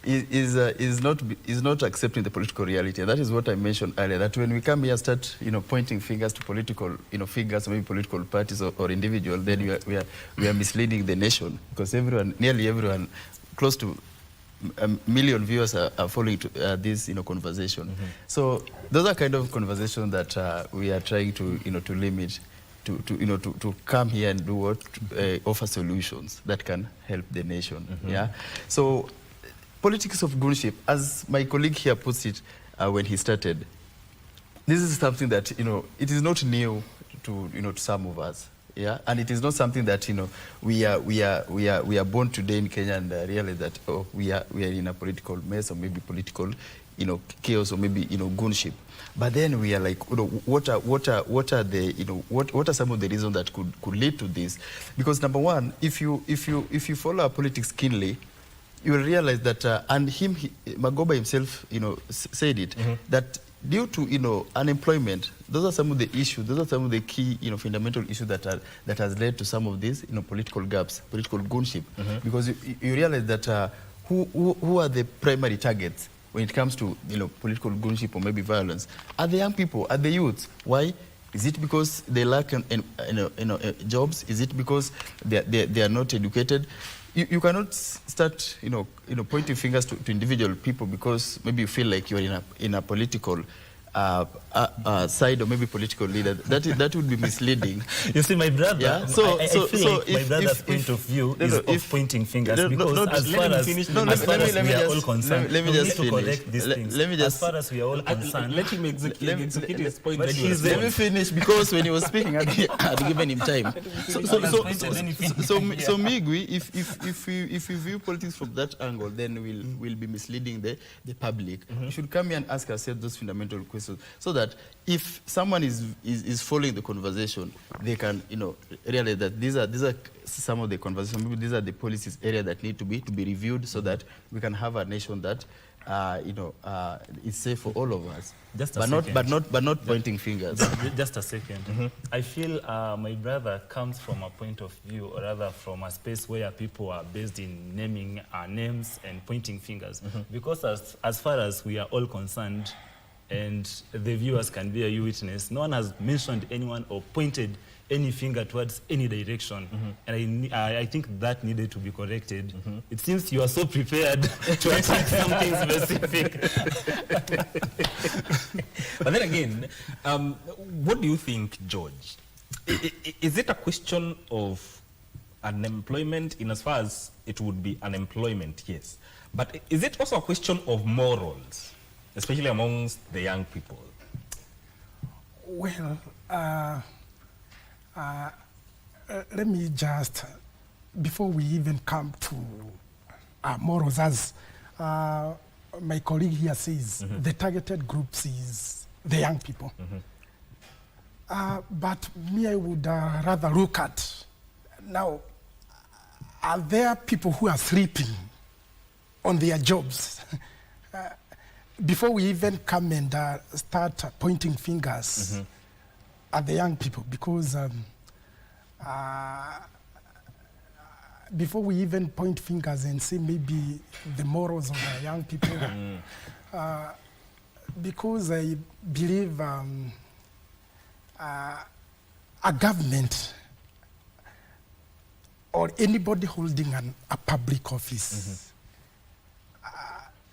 is not accepting the political reality. And that is what I mentioned earlier, that when we come here start, you know, pointing fingers to political, you know, figures, maybe political parties or individuals, then we are misleading the nation, because nearly everyone, close to a million viewers are following this, you know, conversation. So those are kind of conversations that we are trying to, you know, to limit, to come here and do what, offer solutions that can help the nation. Yeah. So politics of goonship, as my colleague here puts it, when he started, this is something that, you know, it is not new to, you know, to some of us. Yeah, and it is not something that, you know, we are born today in Kenya and realize that, oh, we are in a political mess or maybe political chaos or maybe, goonship. But then we are like, what are the, what are some of the reasons that could lead to this? Because number one, if you follow our politics keenly, you will realize that, and Magoba himself, said it, that due to, unemployment, those are some of the issues, those are some of the key, fundamental issues that has led to some of these, political gaps, political goonship. Because you realize that who are the primary targets when it comes to, political goonship or maybe violence? Are the young people, are the youth? Why? Is it because they lack jobs? Is it because they are not educated? You cannot start, pointing fingers to individual people because maybe you feel like you're in a political side or maybe political leader. That would be misleading. You see, my brother, yeah? I feel like my brother's point of view is of pointing fingers because as far as we are all concerned, we need to correct these things. As far as we are all concerned, let him execute his point. Let me finish because when he was speaking, I'd given him time. So Migwi, if we view politics from that angle, then we'll be misleading the public. We should come here and ask ourselves those fundamental questions, so that if someone is following the conversation, they can realize that these are some of the conversations. Maybe these are the policies area that need to be reviewed, so that we can have a nation that is safe for all of us. But not pointing fingers. Just a second. I feel my brother comes from a point of view, or rather from a space where people are based in naming names and pointing fingers. Because as far as we are all concerned, and the viewers can bear you witness, no one has mentioned anyone or pointed any finger towards any direction. And I think that needed to be corrected. It seems you are so prepared to attack something specific. But then again, what do you think, George? Is it a question of unemployment in as far as it would be unemployment? Yes. But is it also a question of morals, especially amongst the young people? Well, let me just, before we even come to morals, as my colleague here says, the targeted groups is the young people. But me, I would rather look at, now, are there people who are sleeping on their jobs? Before we even come and start pointing fingers at the young people, because before we even point fingers and say maybe the morals of the young people, because I believe a government or anybody holding a public office,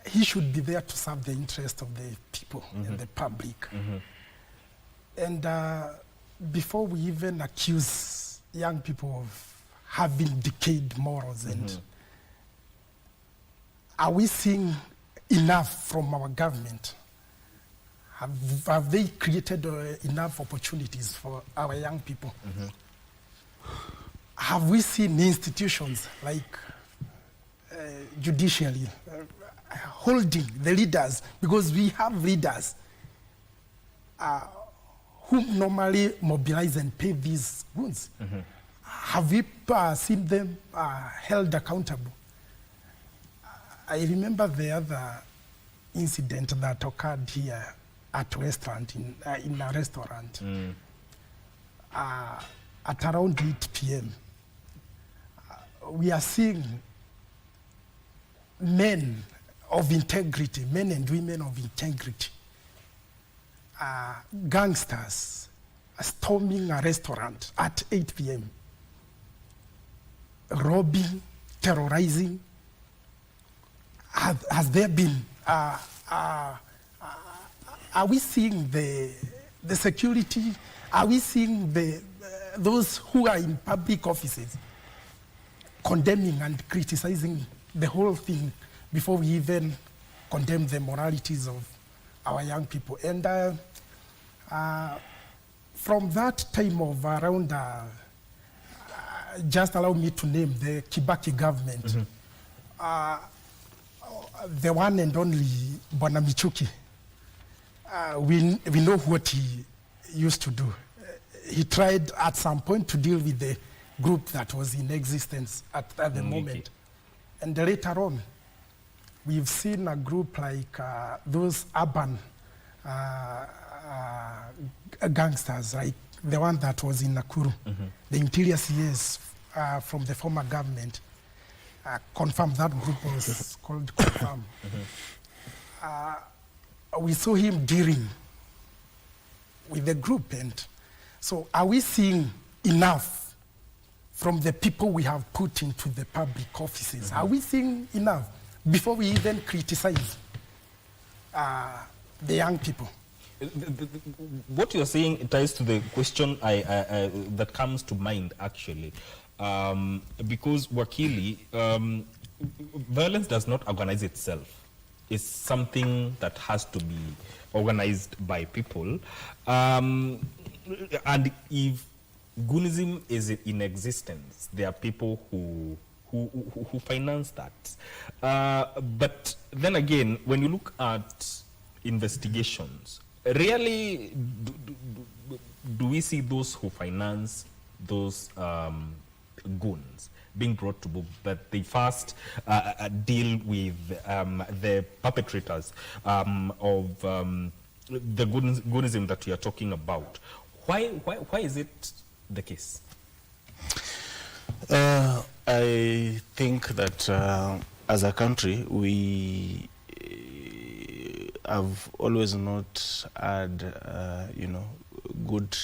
he should be there to serve the interest of the people and the public. And before we even accuse young people of having decayed morals, and are we seeing enough from our government? Have they created enough opportunities for our young people? Have we seen institutions like judiciary holding the leaders, because we have leaders who normally mobilize and pay these goons. Have we seen them held accountable? I remember the other incident that occurred here at a restaurant, in a restaurant, at around 8 p.m. We are seeing men of integrity, men and women of integrity, gangsters storming a restaurant at 8 p.m., robbing, terrorizing. Has there been, are we seeing the security? Are we seeing those who are in public offices condemning and criticizing the whole thing before we even condemn the moralities of our young people? And from that time of around, just allow me to name the Kibaki government, the one and only Bwana Michuki, we know what he used to do. He tried at some point to deal with the group that was in existence at the moment. And later on, we've seen a group like those urban gangsters, like the one that was in Nakuru, the interior CS from the former government, confirmed that group was called Confirm. We saw him dealing with the group, and so are we seeing enough from the people we have put into the public offices? Are we seeing enough before we even criticize the young people? What you're saying ties to the question that comes to mind, actually. Because Wakili, violence does not organize itself. It's something that has to be organized by people. And if Goonism is in existence, there are people who finance that. But then again, when you look at investigations, really, do we see those who finance those goons being brought to book, that they first deal with the perpetrators of the goonism that we are talking about? Why is it the case? I think that as a country, we have always not had, good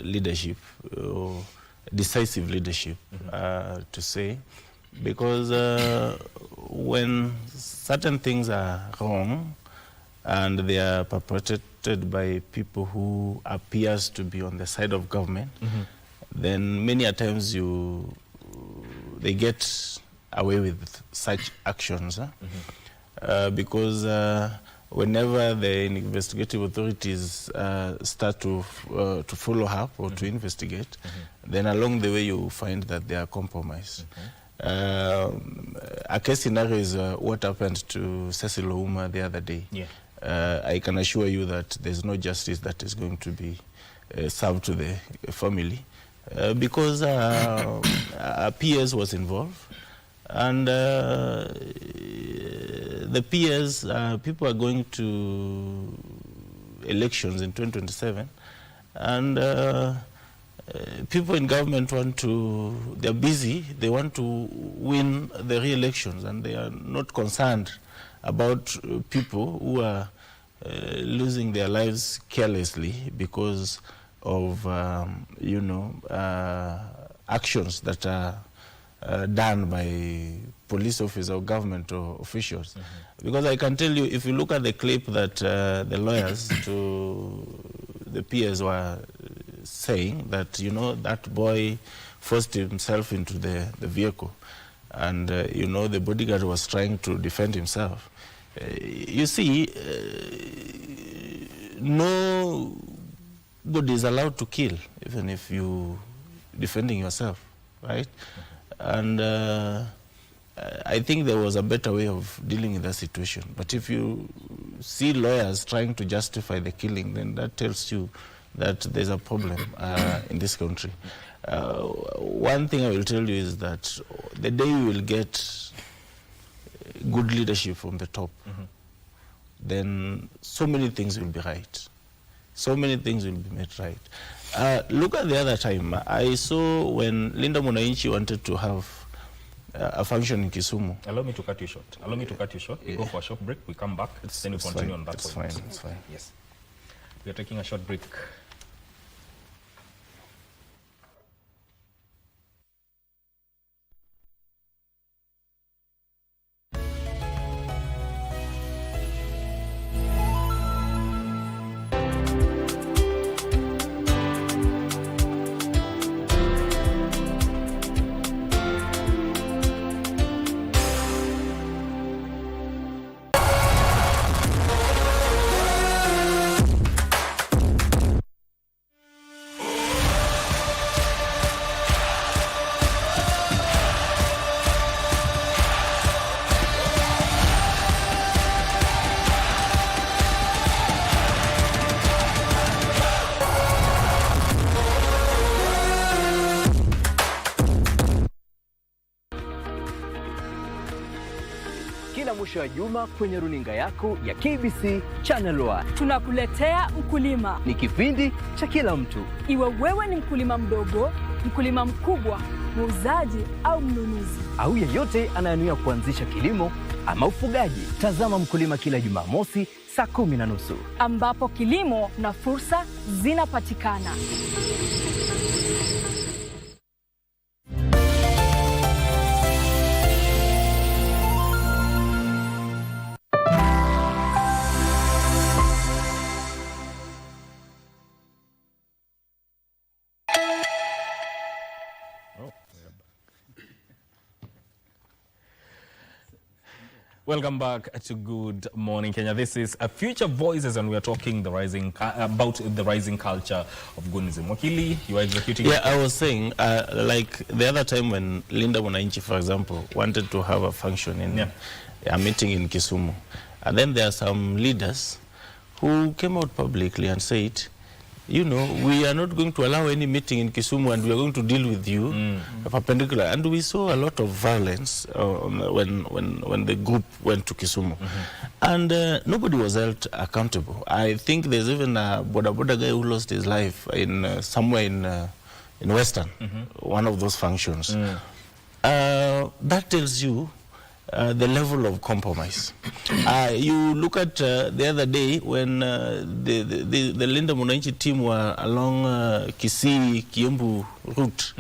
leadership or decisive leadership, to say, because when certain things are wrong and they are perpetrated by people who appears to be on the side of government, then many a times they get away with such actions, because whenever the investigative authorities start to follow up or to investigate, then along the way you find that they are compromised. A case scenario is what happened to Cecil Ouma the other day. I can assure you that there's no justice that is going to be served to the family because a PS was involved. And the PS, people are going to elections in 2027, and people in government they're busy, they want to win the re-elections, and they are not concerned about people who are losing their lives carelessly because of, actions that are done by police officers or government or officials. Because I can tell you, if you look at the clip that the lawyers to the PS were saying, that, that boy forced himself into the vehicle, and, the bodyguard was trying to defend himself. You see, nobody is allowed to kill, even if you defending yourself, right? And I think there was a better way of dealing with that situation. But if you see lawyers trying to justify the killing, then that tells you that there's a problem in this country. One thing I will tell you is that the day we will get good leadership from the top, then so many things will be right. So many things will be made right. Look at the other time. I saw when Linda Mwananchi wanted to have a function in Kisumu. Allow me to cut you short. We go for a short break. We come back. Then we continue on that point. It's fine. Yes. We are taking a short break. mwisho wa juma kwenye runinga yako ya KBC Channel 1. Tunakuletea Mkulima. Ni kipindi cha kila mtu. Iwe wewe ni mkulima mdogo, mkulima mkubwa, muuzaji au mnunuzi, au yeyote anayenuia kuanzisha kilimo ama ufugaji. Tazama Mkulima kila Jumamosi saa 10:30, ambapo kilimo na fursa zinapatikana. Welcome back to Good Morning Kenya. This is Future Voices, and we are talking about the rising culture of Gunism. Wakili, you are executing. Yeah, I was saying, like the other time when Linda Mwananchi, for example, wanted to have a function in a meeting in Kisumu, and then there are some leaders who came out publicly and said, you know, we are not going to allow any meeting in Kisumu, and we are going to deal with you perpendicular. And we saw a lot of violence when the group went to Kisumu. And nobody was held accountable. I think there's even a boda guy who lost his life in somewhere in Western, one of those functions. That tells you the level of compromise. You look at the other day when the Linda Mwananchi team were along Kisii, Kiembu route.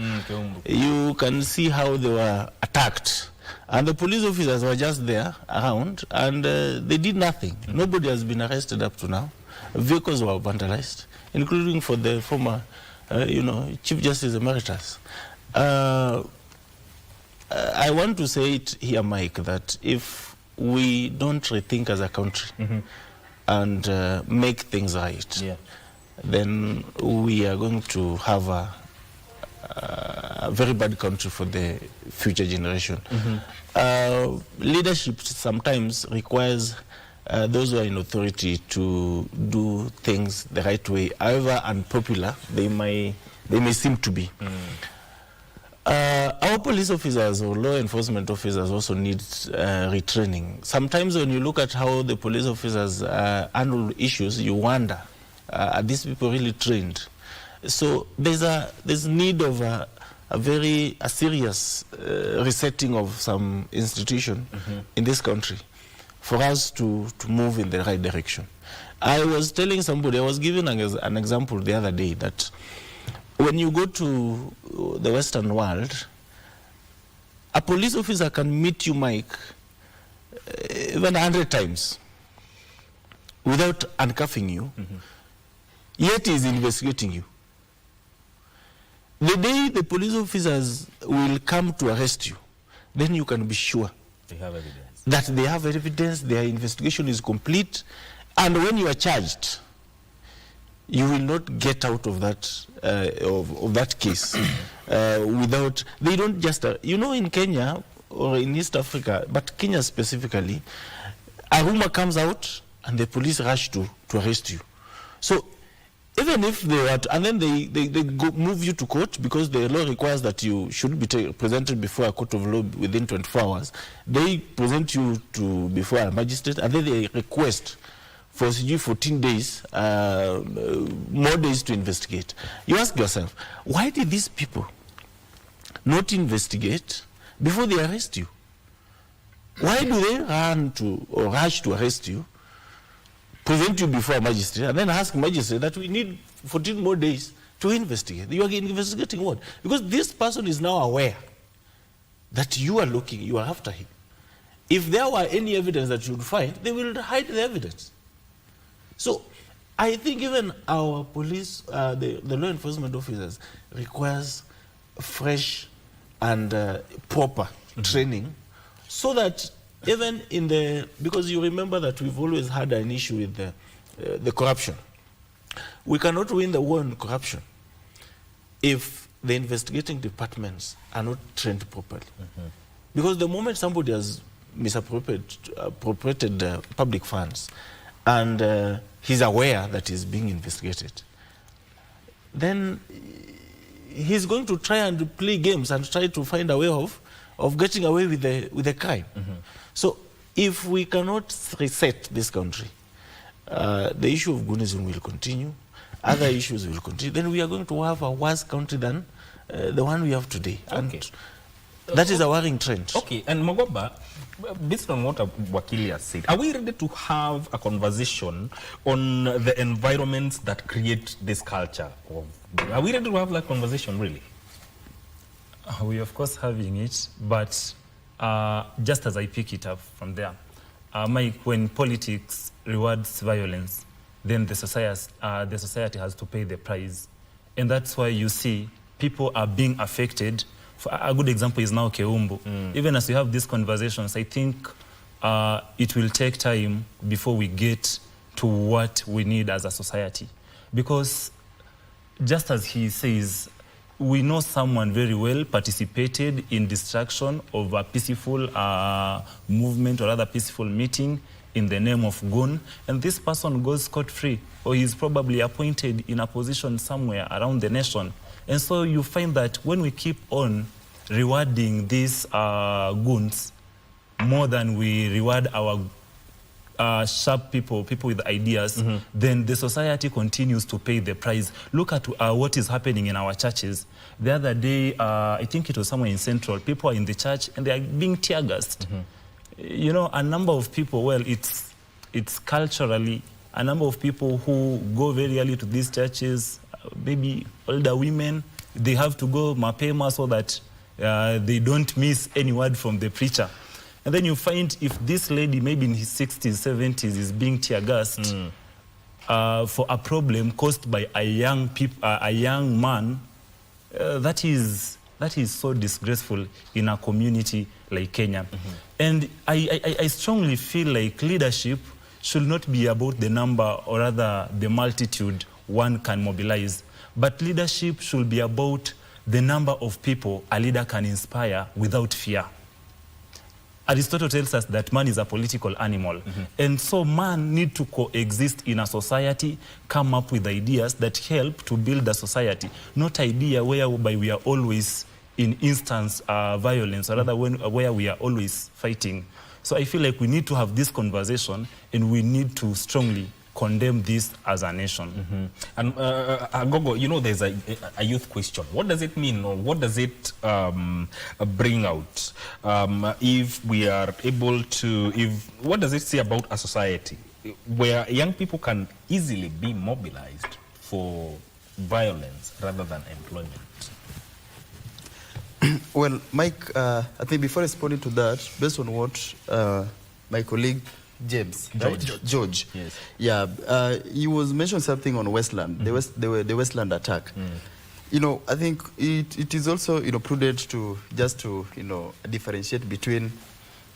You can see how they were attacked. And the police officers were just there around, and they did nothing. Nobody has been arrested up to now. Vehicles were vandalized, including for the former, Chief Justice Emeritus. I want to say it here, Mike, that if we don't rethink as a country and make things right, then we are going to have a very bad country for the future generation. Leadership sometimes requires those who are in authority to do things the right way, however unpopular they may seem to be. Our police officers or law enforcement officers also need retraining. Sometimes when you look at how the police officers handle issues, you wonder, are these people really trained? So there's need of a serious resetting of some institution in this country for us to move in the right direction. I was telling somebody, I was giving an example the other day that when you go to the Western world, a police officer can meet you, Mike, even 100 times without uncuffing you, yet he is investigating you. The day the police officers will come to arrest you, then you can be sure they have evidence. That they have evidence, their investigation is complete, and when you are charged, you will not get out of that case without. They don't just in Kenya or in East Africa, but Kenya specifically, a rumor comes out and the police rush to arrest you. So even if they were and then they move you to court because the law requires that you should be presented before a court of law within 24 hours. They present you before a magistrate, and then they request for 14 days, more days to investigate. You ask yourself, why did these people not investigate before they arrest you? Why do they run to or rush to arrest you, present you before a magistrate, and then ask magistrate that we need 14 more days to investigate? You are investigating what? Because this person is now aware that you are after him. If there were any evidence that you would find, they will hide the evidence. So I think even our police, the law enforcement officers, requires fresh and proper training, so that even because you remember that we've always had an issue with the corruption. We cannot win the war on corruption if the investigating departments are not trained properly. Because the moment somebody has misappropriated public funds, and he's aware that he's being investigated, then he's going to try and play games and try to find a way of getting away with the crime. So If we cannot reset this country, the issue of Gunism will continue, other issues will continue, then we are going to have a worse country than the one we have today. Okay. And that is a worrying trend. Okay, and Magoba, based on what Wakili has said, are we ready to have a conversation on the environments that create this culture? Are we ready to have that conversation, really? We are, of course, having it, but just as I pick it up from there, Mike, when politics rewards violence, then the society has to pay the price. And that's why you see people are being affected. A good example is now Keumbu. Even as we have these conversations, I think it will take time before we get to what we need as a society. Because just as he says, we know someone very well participated in destruction of a peaceful movement or other peaceful meeting in the name of Gun, and this person goes scot-free, or he's probably appointed in a position somewhere around the nation. And so you find that when we keep on rewarding these goons more than we reward our sharp people with ideas, then the society continues to pay the price. Look at what is happening in our churches. The other day, I think it was somewhere in Central, people are in the church and they are being tear-gassed. You know, a number of people, well, it's culturally, a number of people who go very early to these churches, maybe older women, they have to go mapema so that they don't miss any word from the preacher. And then you find if this lady, maybe in his 60s, 70s, is being tear-gassed for a problem caused by a young man, that is so disgraceful in a community like Kenya. And I strongly feel like leadership should not be about the number or rather the multitude one can mobilize, but leadership should be about the number of people a leader can inspire without fear. Aristotle tells us that man is a political animal. And so man needs to coexist in a society, come up with ideas that help to build a society, not idea whereby we are always in instance violence, or rather where we are always fighting. So I feel like we need to have this conversation and we need to strongly condemn this as a nation. And Gogo, you know, there's a youth question. What does it mean, or what does it bring out if we are able to, what does it say about a society where young people can easily be mobilized for violence rather than employment? Well, Mike, I think before responding to that, based on what my colleague George, yes. Yeah, he was mentioning something on Westland, the Westland attack. You know, I think it is also, you know, prudent to just to, you know, differentiate between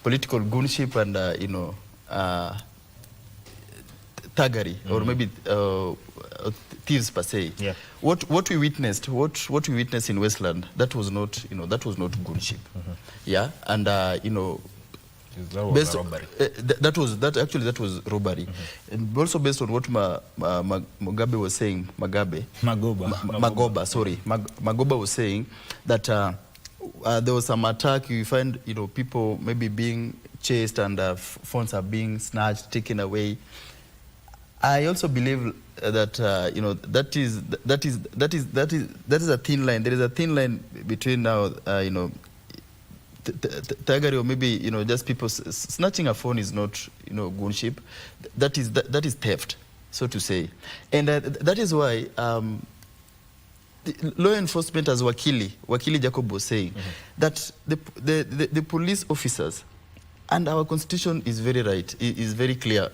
political goonship and, you know, thuggery, or maybe thieves per se. Yeah. What we witnessed in Westland, that was not, you know, that was not goonship. Yeah, and you know, that was robbery. That was robbery. And also based on what Mugabe was saying, Magoba was saying that there was some attack. You find, you know, people maybe being chased and phones are being snatched, taken away. I also believe that you know, that is a thin line. There is a thin line between now, you know, thuggery, or maybe, you know, just people snatching a phone is not, you know, goonship. That is theft, so to say. And that is why law enforcement, as Wakili Jacob was saying, that the police officers, and our constitution is very right, is very clear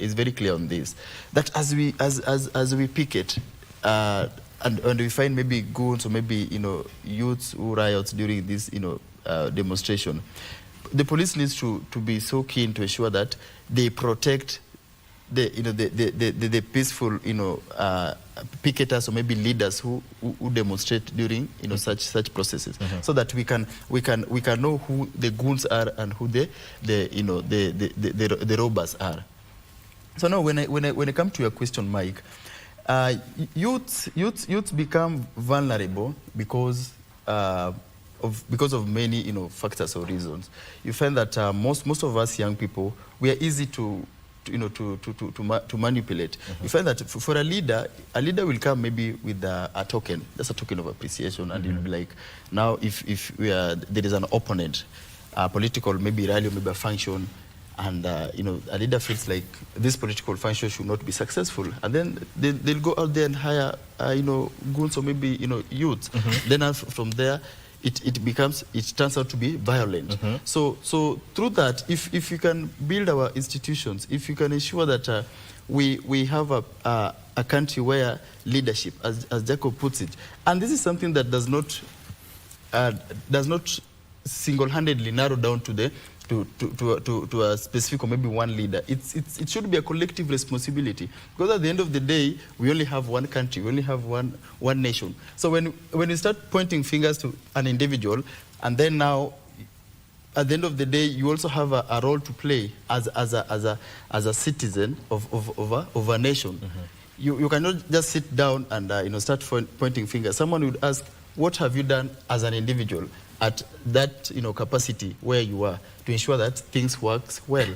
on this, that as we picket and we find maybe goons, or maybe, you know, youths who riots during this, you know, demonstration, the police needs to be so keen to ensure that they protect the peaceful, you know, picketers, or maybe leaders who demonstrate during, you know, such processes, so that we can know who the goons are and who the robbers are. So now when I come to your question, Mike, youths become vulnerable because because of many, factors or reasons, you find that most of us young people, we are easy to manipulate. You find that for a leader will come maybe with a token, just a token of appreciation, and you'll be like, now if there is an opponent, a political maybe rally or maybe a function, and a leader feels like this political function should not be successful, and then they'll go out there and hire goons or maybe youth. Then from there, it turns out to be violent. So through that, if you can build our institutions, if you can ensure that we have a country where leadership, as Jacob puts it, and this is something that does not single-handedly narrow down to a specific or maybe one leader. It should be a collective responsibility, because at the end of the day, we only have one country, we only have one nation. So when you start pointing fingers to an individual, and then now at the end of the day, you also have a role to play as a citizen of a nation. You cannot just sit down and start pointing fingers. Someone would ask, what have you done as an individual at that capacity where you are to ensure that things works well?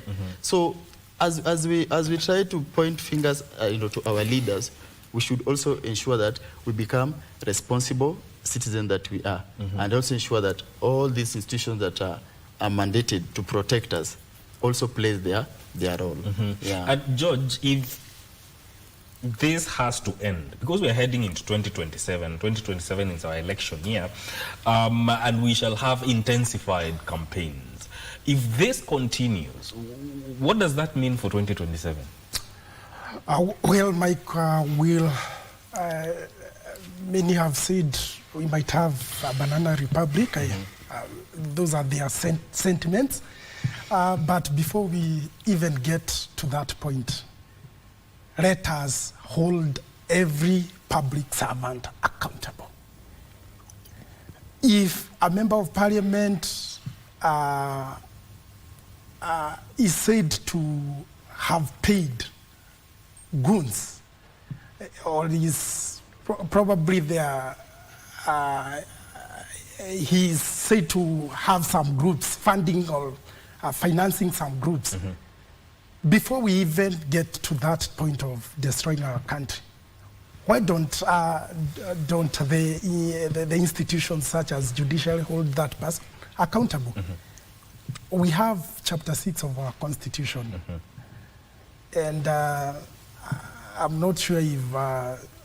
So as we try to point fingers to our leaders, we should also ensure that we become responsible citizens that we are, and also ensure that all these institutions that are mandated to protect us also play their role. And George, if this has to end, because we are heading into 2027. 2027 is our election year, and we shall have intensified campaigns. If this continues, what does that mean for 2027? Well, Mike, many have said we might have a banana republic. Those are their sentiments. But before we even get to that point, let us hold every public servant accountable. If a member of parliament is said to have paid goons, or is probably there, he is said to have some groups funding or financing some groups. Before we even get to that point of destroying our country, why don't the institutions such as judiciary hold that person accountable? We have Chapter 6 of our Constitution, and I'm not sure if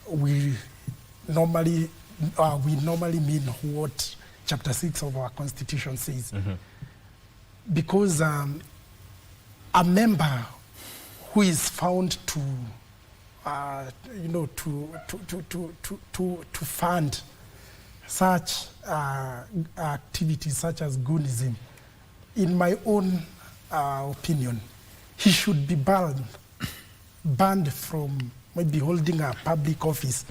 we normally mean what Chapter 6 of our Constitution says, because a member who is found to fund such activities such as goonism, in my own opinion, he should be banned from maybe holding a public office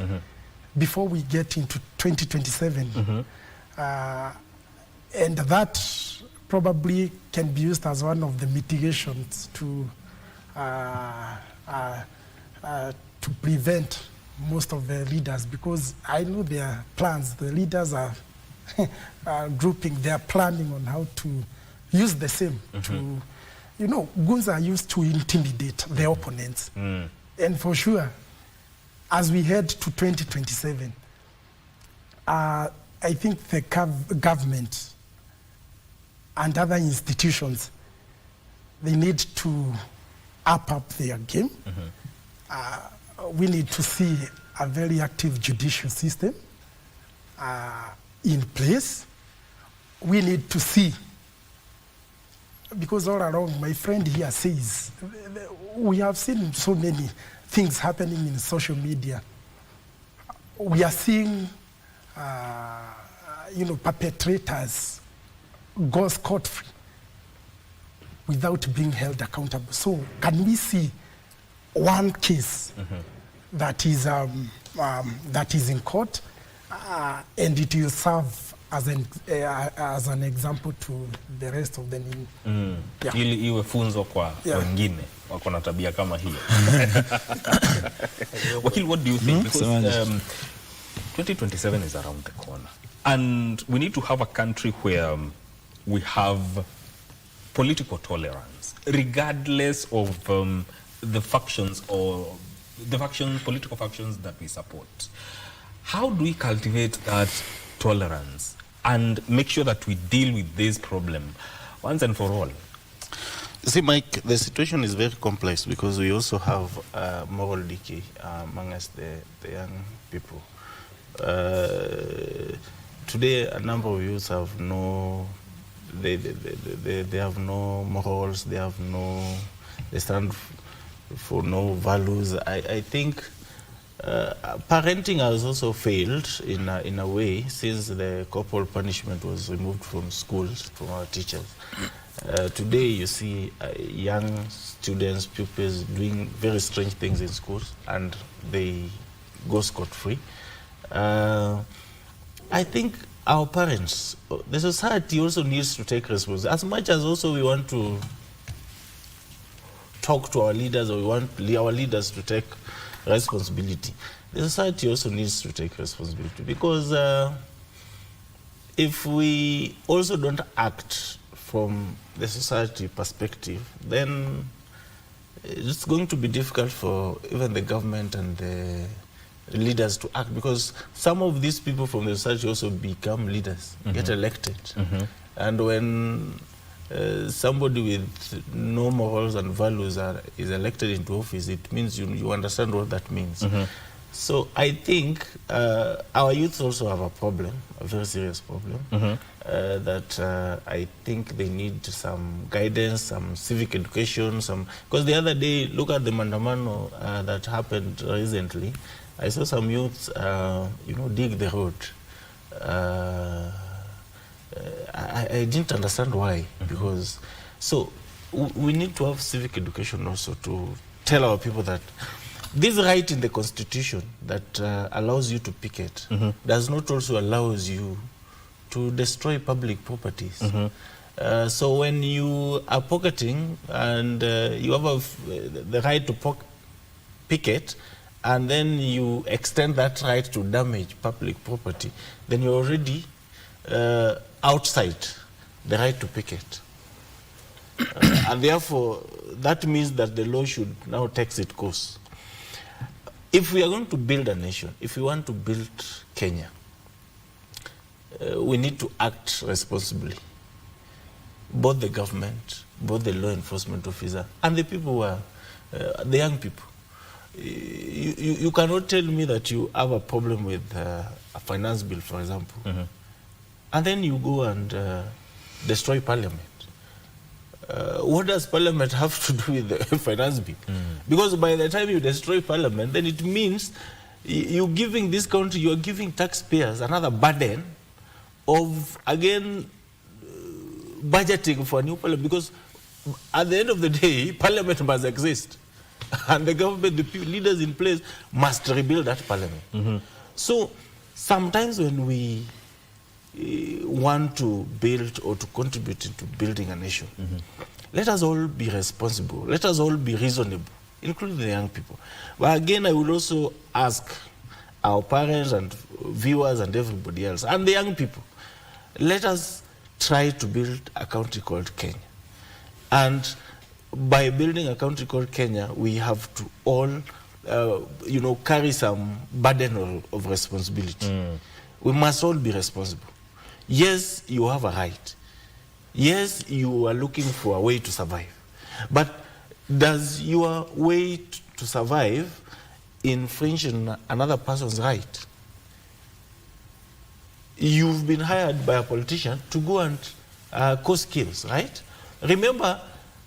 before we get into 2027. And that probably can be used as one of the mitigations to prevent most of the leaders, because I know their plans. The leaders are grouping, they are planning on how to use the same to, goons are used to intimidate their opponents. And for sure, as we head to 2027, I think the government and other institutions, they need to up their game. We need to see a very active judicial system in place. We need to see, because all along, my friend here says, we have seen so many things happening in social media. We are seeing, perpetrators go scot-free without being held accountable. So can we see one case that is in court, and it will serve as an example to the rest of the ili iwe funzo kwa wengine wako na tabia kama hiyo. Wakili, what do you think? Because 2027 is around the corner. And we need to have a country where we have political tolerance, regardless of the factions or political factions that we support. How do we cultivate that tolerance and make sure that we deal with this problem once and for all? See, Mike, the situation is very complex because we also have moral decay amongst the young people. Today, a number of youths have they have no morals, they stand for no values. I think parenting has also failed in a way since the corporal punishment was removed from schools, from our teachers. Today you see young students, pupils doing very strange things in schools and they go scot-free. I think our parents, the society also needs to take responsibility. As much as also we want to talk to our leaders or we want our leaders to take responsibility, the society also needs to take responsibility because if we also don't act from the society perspective, then it's going to be difficult for even the government and the leaders to act, because some of these people from the society also become leaders, get elected. And when somebody with no morals and values is elected into office, it means you understand what that means. So I think our youth also have a problem, a very serious problem, that I think they need some guidance, some civic education, because the other day, look at the Mandamano that happened recently. I saw some youths, dig the road. I didn't understand why, because, so we need to have civic education also to tell our people that this right in the Constitution that allows you to picket does not also allows you to destroy public properties. So when you are pocketing and you have the right to picket, and then you extend that right to damage public property, then you're already outside the right to picket. And therefore, that means that the law should now take its course. If we are going to build a nation, if we want to build Kenya, we need to act responsibly. Both the government, both the law enforcement officer, and the people who are, the young people. You cannot tell me that you have a problem with a finance bill, for example, and then you go and destroy parliament. What does parliament have to do with the finance bill? Because by the time you destroy parliament, then it means you're giving this country, you're giving taxpayers another burden of, again, budgeting for a new parliament. Because at the end of the day, parliament must exist. And the government, the leaders in place must rebuild that parliament. So sometimes when we want to build or to contribute to building a nation, let us all be responsible. Let us all be reasonable, including the young people. But again, I will also ask our parents and viewers and everybody else, and the young people, let us try to build a country called Kenya. And by building a country called Kenya, we have to all, carry some burden of responsibility. We must all be responsible. Yes, you have a right. Yes, you are looking for a way to survive. But does your way to survive infringe on another person's right? You've been hired by a politician to go and cause kills, right? Remember,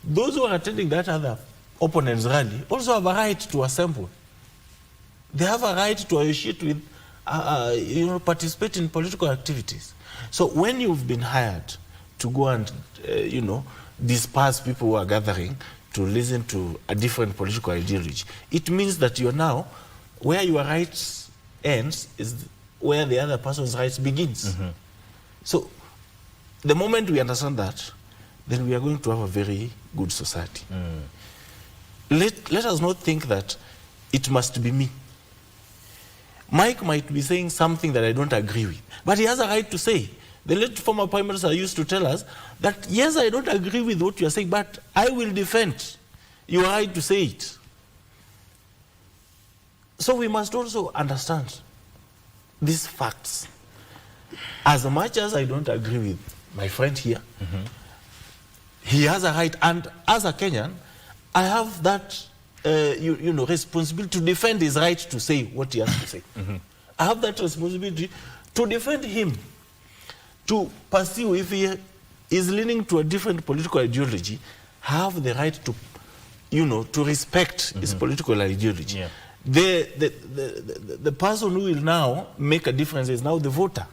those who are attending that other opponent's rally also have a right to assemble. They have a right to associate with, participate in political activities. So when you've been hired to go and, disperse people who are gathering to listen to a different political ideology, it means that you're now, where your rights ends is where the other person's rights begins. So the moment we understand that, then we are going to have a very good society. Let us not think that it must be me. Mike might be saying something that I don't agree with, but he has a right to say. The late former Prime Minister used to tell us that, yes, I don't agree with what you are saying, but I will defend your right to say it. So we must also understand these facts. As much as I don't agree with my friend here, he has a right, and as a Kenyan, I have that responsibility to defend his right to say what he has to say. I have that responsibility to defend him, to pursue. If he is leaning to a different political ideology, have the right to, to respect his political ideology. Yeah. The person who will now make a difference is now the voter.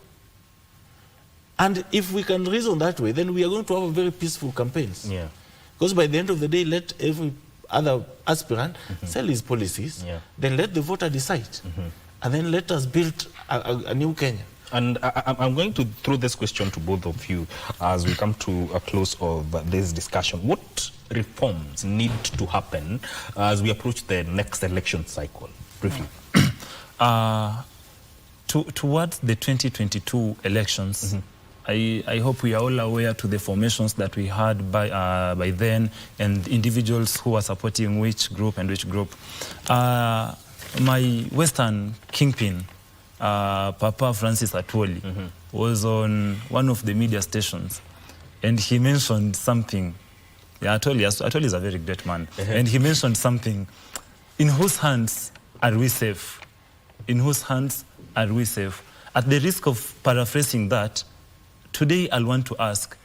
And if we can reason that way, then we are going to have a very peaceful campaigns. Yeah. Because by the end of the day, let every other aspirant sell his policies, then let the voter decide. And then let us build a new Kenya. And I'm going to throw this question to both of you as we come to a close of this discussion. What reforms need to happen as we approach the next election cycle? Briefly. Towards the 2022 elections, I hope we are all aware to the formations that we had by then and individuals who are supporting which group and which group. My Western kingpin, Papa Francis Atwoli, was on one of the media stations, and he mentioned something. Yeah, Atwoli is a very great man. And he mentioned something: in whose hands are we safe? In whose hands are we safe? At the risk of paraphrasing that, today I'll want to ask,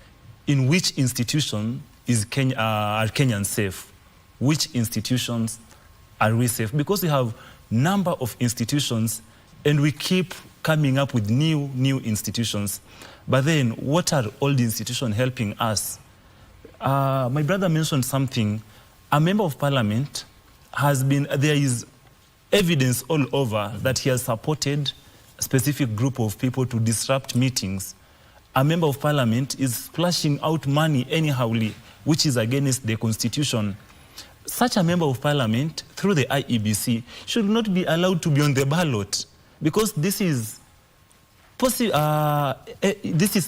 in which institution are Kenyans safe? Which institutions are we safe? Because we have number of institutions and we keep coming up with new institutions. But then what are all the institutions helping us? My brother mentioned something. A member of parliament there is evidence all over that he has supported a specific group of people to disrupt meetings. A member of parliament is splashing out money anyhowly, which is against the constitution. Such a member of parliament, through the IEBC, should not be allowed to be on the ballot, because this is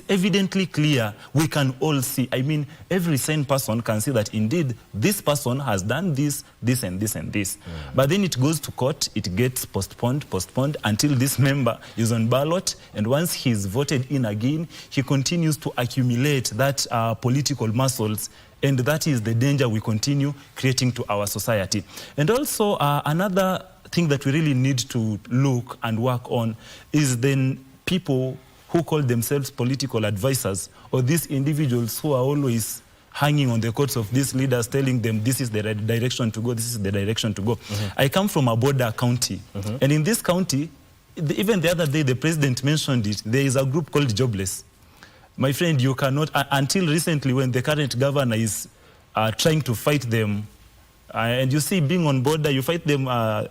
evidently clear. We can all see. I mean, every sane person can see that indeed this person has done this, and this, and this. But then it goes to court, it gets postponed until this member is on ballot, and once he's voted in again, he continues to accumulate that political muscles. And that is the danger we continue creating to our society. And also another thing that we really need to look and work on is then people who call themselves political advisors, or these individuals who are always hanging on the coats of these leaders, telling them this is the right direction to go, this is the direction to go. I come from a border county, and in this county, even the other day the president mentioned it, there is a group called Jobless. My friend, you cannot, until recently when the current governor is trying to fight them, and you see being on border, you fight them,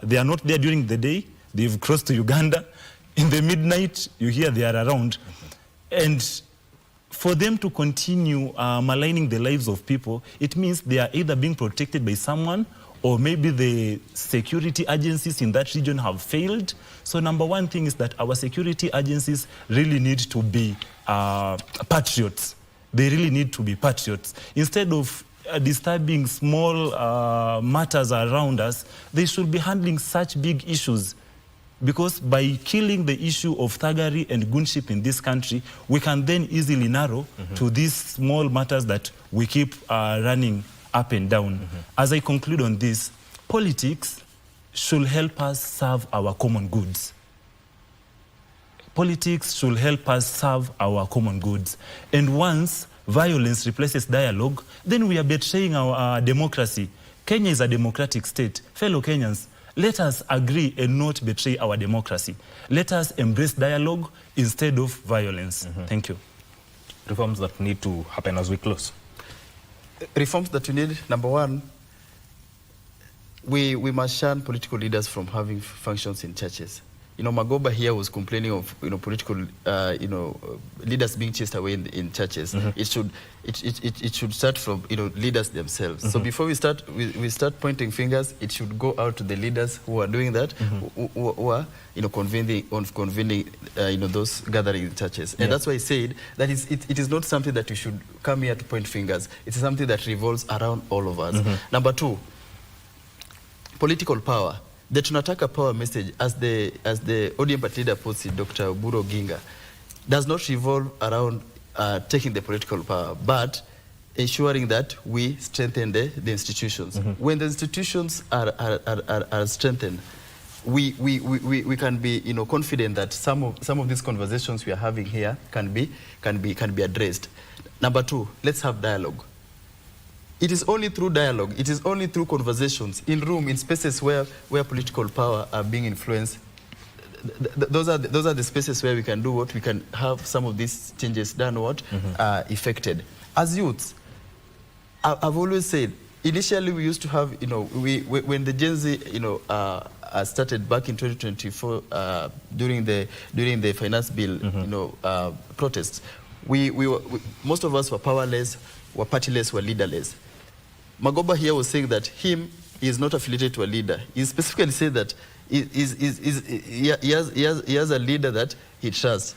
they are not there during the day, they've crossed to Uganda. In the midnight, you hear they are around. And for them to continue maligning the lives of people, it means they are either being protected by someone, or maybe the security agencies in that region have failed. So number one thing is that our security agencies really need to be patriots. They really need to be patriots. Instead of disturbing small matters around us, they should be handling such big issues. Because by killing the issue of thuggery and goonship in this country, we can then easily narrow to these small matters that we keep running up and down. As I conclude on this, politics should help us serve our common goods. Politics should help us serve our common goods. And once violence replaces dialogue, then we are betraying our democracy. Kenya is a democratic state. Fellow Kenyans, let us agree and not betray our democracy. Let us embrace dialogue instead of violence. Thank you. Reforms that need to happen as we close. Reforms that we need, number one, we must shun political leaders from having functions in churches. Magoba here was complaining of political leaders being chased away in churches. It should start from leaders themselves. So before we start pointing fingers, it should go out to the leaders who are doing that, who are convening those gatherings in churches. And that's why I said that it is not something that you should come here to point fingers. It's something that revolves around all of us. Number two, political power. The Tunataka Power message, as the ODM party leader puts it, Dr. Oburu Oginga, does not revolve around taking the political power, but ensuring that we strengthen the institutions. When the institutions are strengthened, we can be confident that some of these conversations we are having here can be addressed. Number two, let's have dialogue. It is only through dialogue, it is only through conversations, in spaces where political power are being influenced. Those are the spaces where we can do what we can have some of these changes done, effected. As youths, I've always said, initially we used to have, when the Gen Z, started back in 2024 during the finance bill, protests, most of us were powerless, were partyless, were leaderless. Magoba here was saying that he is not affiliated to a leader. He specifically said that he has a leader that he trusts.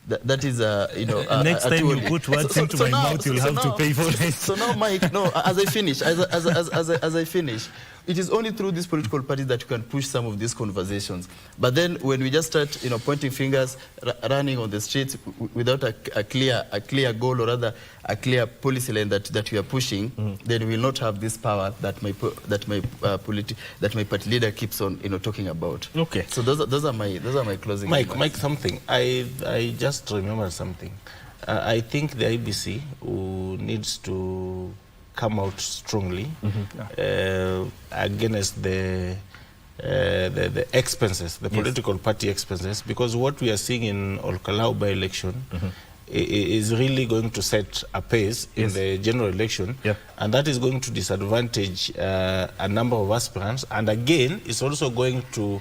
That is next time you put words into my mouth, you'll have to pay for it. So now, Mike, as I finish, it is only through these political parties that you can push some of these conversations. But then when we just start, pointing fingers, running on the streets without a clear goal, or rather a clear policy line that we are pushing, then we will not have this power that my party leader keeps on, talking about. Okay. So those are my closing remarks. Mike, something. I just remember something. I think the IBC needs to come out strongly against the expenses, the political party expenses, because what we are seeing in Olkalau by-election is really going to set a pace in the general election, and that is going to disadvantage a number of aspirants, and again, it's also going to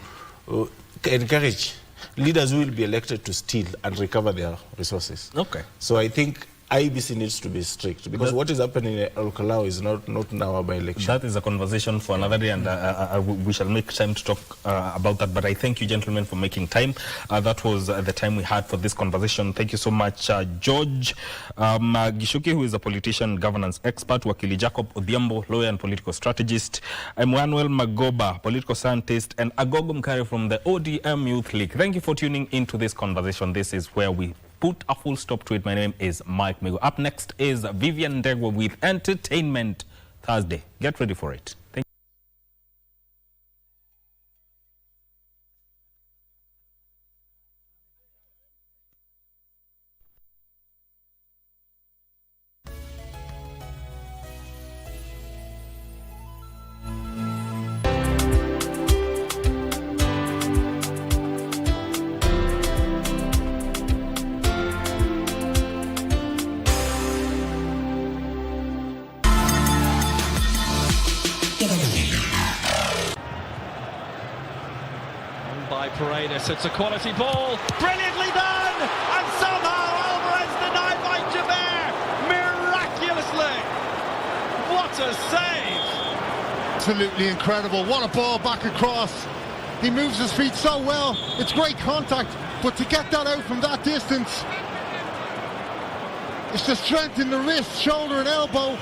encourage leaders who will be elected to steal and recover their resources. Okay. So I think IBC needs to be strict, because what is happening in Olkalau is not now by election. That is a conversation for another day, and we shall make time to talk about that. But I thank you, gentlemen, for making time. That was the time we had for this conversation. Thank you so much, George Gishuki, who is a politician, governance expert, Wakili Jacob Odhiambo, lawyer and political strategist, Emmanuel Magoba, political scientist, and Agogo Mkari from the ODM Youth League. Thank you for tuning into this conversation. This is where we put a full stop to it. My name is Mike Migo. Up next is Vivian Degwa with Entertainment Thursday. Get ready for it. Thank you. By Paredes, it's a quality ball, brilliantly done, and somehow Alvarez denied by Javert, miraculously. What a save! Absolutely incredible. What a ball back across. He moves his feet so well. It's great contact, but to get that out from that distance, it's the strength in the wrist, shoulder and elbow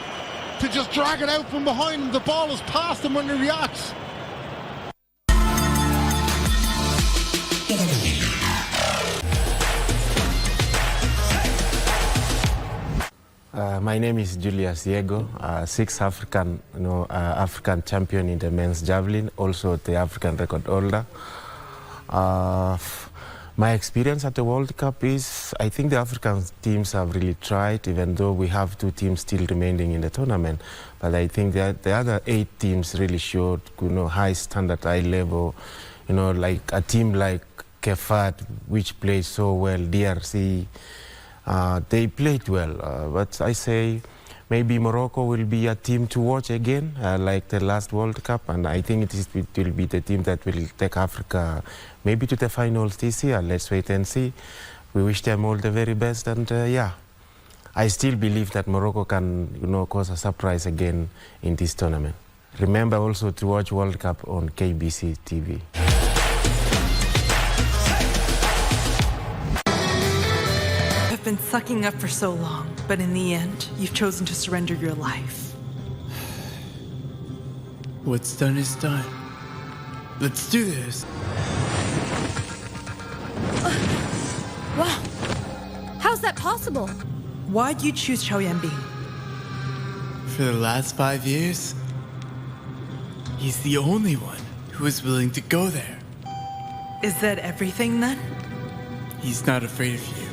to just drag it out from behind him. The ball is past him when he reacts. My name is Julius Diego, sixth African champion in the men's javelin, also the African record holder. My experience at the World Cup is, I think the African teams have really tried, even though we have 2 teams still remaining in the tournament. But I think that the other 8 teams really showed, high standard, high level. Like a team like Kefat, which played so well, DRC. They played well, but I say maybe Morocco will be a team to watch again, like the last World Cup, and I think it will be the team that will take Africa maybe to the finals this year. Let's wait and see. We wish them all the very best, and yeah, I still believe that Morocco can, cause a surprise again in this tournament. Remember also to watch World Cup on KBC TV. I've been sucking up for so long, but in the end, you've chosen to surrender your life. What's done is done. Let's do this. Wow. How's that possible? Why'd you choose Chow Yun-bin? For the last 5 years, he's the only one who is willing to go there. Is that everything then? He's not afraid of you.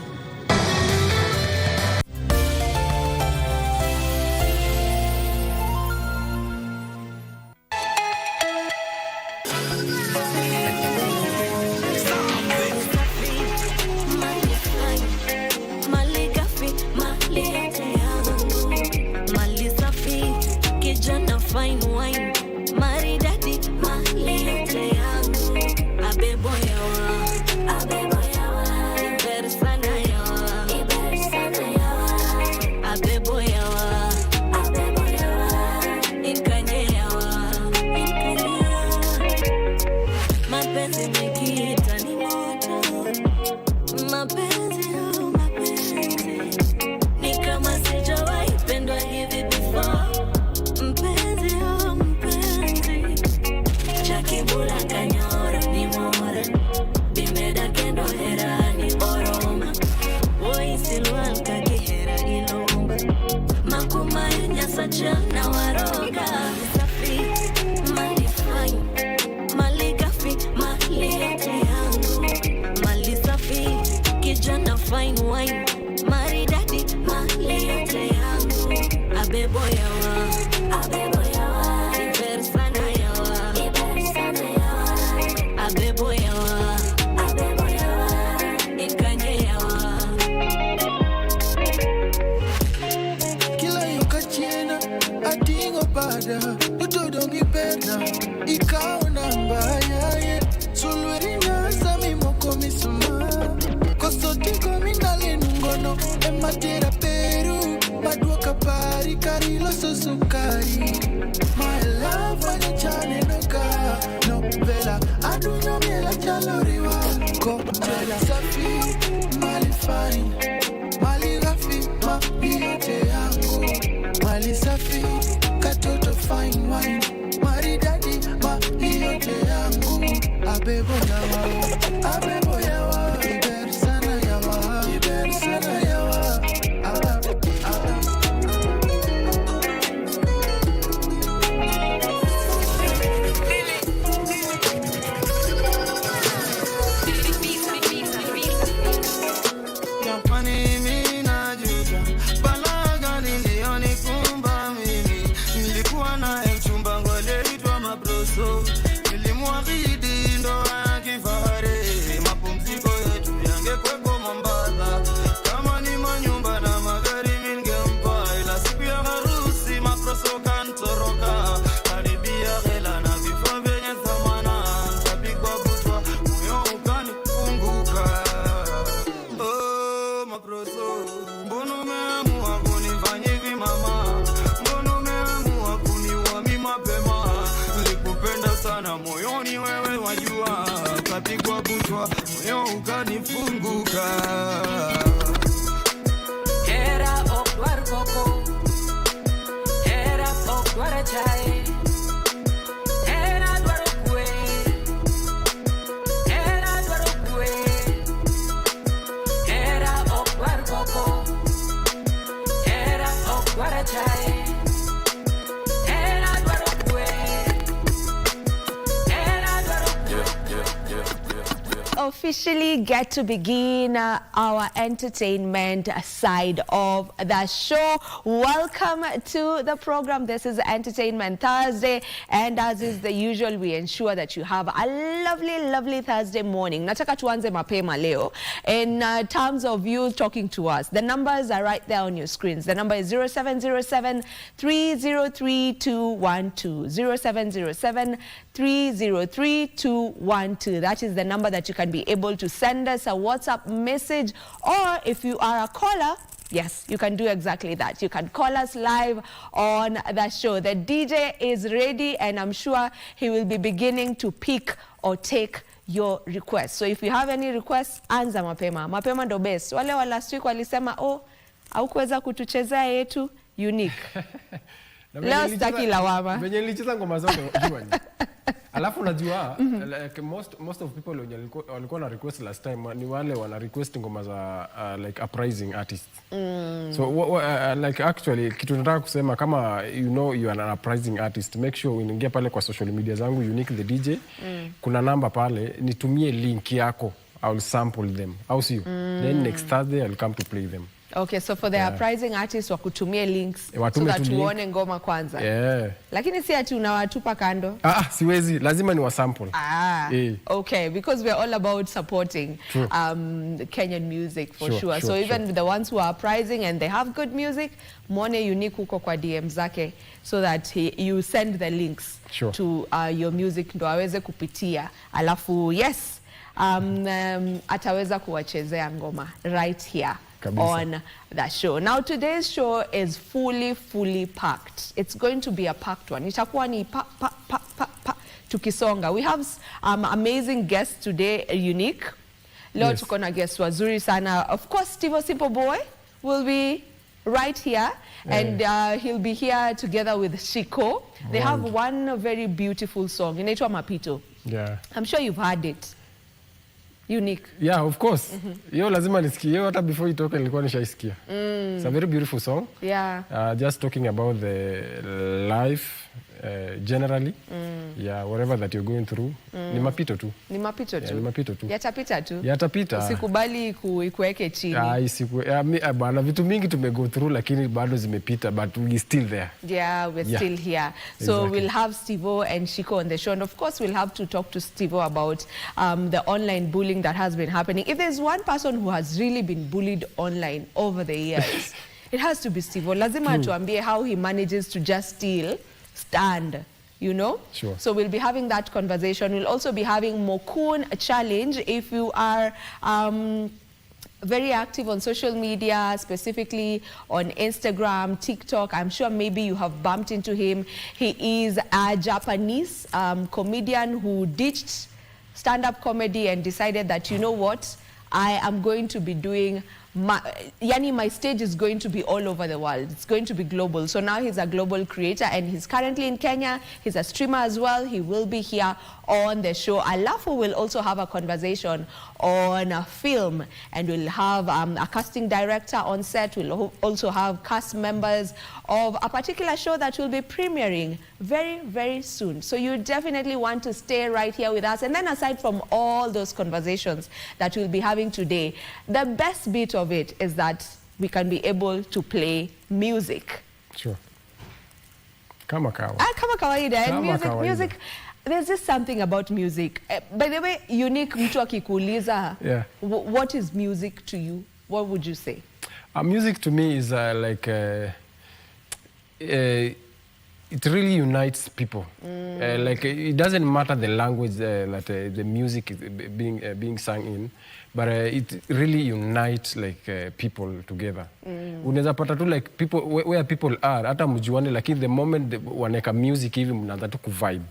officially get to begin our entertainment side of the show. Welcome to the program. This is Entertainment Thursday, and as is the usual, we ensure that you have a lovely Thursday morning. Nataka tuanze mapema leo. In terms of you talking to us, the numbers are right there on your screens. The number is 0707 303 212. 0707 303 212. That is the number that you can be able to send us a WhatsApp message, or if you are a caller, yes, you can do exactly that. You can call us live on the show. The DJ is ready, and I'm sure he will be beginning to pick or take your requests. So if you have any requests, anza mapema. Mapema ndo best. Wale wa last week walisema, haukuweza kutuchezea yetu unique. Leo sitaki lawama. Venye nilicheza ngoma zote alafu unajua like most of people walikuwa na request last time ni wale wana request ngoma za like uprising artists. So like actually kitu nataka kusema, kama you are an uprising artist, make sure unaingia pale kwa social media zangu Unique the DJ. Kuna namba pale, nitumie link yako, I'll sample them. Au sio? Then next Thursday I'll come to play them. Okay, so for the uprising artists wakutumie links so that tuone ngoma kwanza. Lakini si ati unawatupa kando. Siwezi, lazima ni wa sample. Okay, because we're all about supporting Kenyan music for sure. So even the ones who are uprising and they have good music, mwone Unique huko kwa DM zake so that you send the links to your music ndo aweze kupitia. Alafu yes, ataweza kuwachezea ngoma right here on the show. Now today's show is fully packed. It's going to be a packed one. Itakuwa ni tukisonga. We have amazing guests today, Unique. Leo tuko na guests wazuri sana. Of course, Steve Simple Boy will be right here, and he'll be here together with Shiko. They have one very beautiful song. Inaitwa Mapito. I'm sure you've heard it. Unique. Yeah, of course. Yo lazima nisikie. Yo hata before you talk nilikuwa nishaisikia. It's a very beautiful song. Just talking about the life generally. Whatever that you're going through. Ni mapito tu. Ni mapito tu. Ni mapito tu. Yatapita tu. Yatapita. Usikubali kuikuweke chini. Bana vitu mingi tumego through lakini bado zimepita, but we still there. We're still here. So we'll have Stevo and Shiko on the show, and of course we'll have to talk to Stevo about the online bullying that has been happening. If there's one person who has really been bullied online over the years, it has to be Stevo. Lazima atuambie how he manages to just still stand, you know? So we'll be having that conversation. We'll also be having Mokun challenge. If you are very active on social media, specifically on Instagram, TikTok, I'm sure maybe you have bumped into him. He is a Japanese comedian who ditched stand-up comedy and decided that, you know what, I am going to be doing my stage is going to be all over the world. It's going to be global. So now he's a global creator, and he's currently in Kenya. He's a streamer as well. He will be here on the show. Alafu will also have a conversation on a film, and we'll have a casting director on set. We'll also have cast members of a particular show that will be premiering very soon. So you definitely want to stay right here with us. And then aside from all those conversations that we'll be having today, the best bit of it is that we can be able to play music. Kama kawaida. And music, there's just something about music. By the way, Unique, mtu akikuuliza, what is music to you? What would you say? Music to me is like it really unites people. Like it doesn't matter the language that the music is being sung in, but it really unites like people together. Unaweza pata tu like people where people are hata mjuane, lakini the moment waneka music hivi mnaanza tu kuvibe.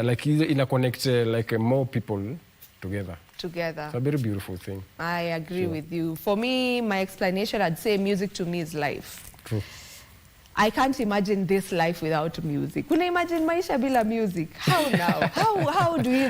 Like ina connect like more people together. It's a very beautiful thing. I agree with you. For me, my explanation, I'd say music to me is life. True. I can't imagine this life without music. Kuna imagine maisha bila music? How now? How do you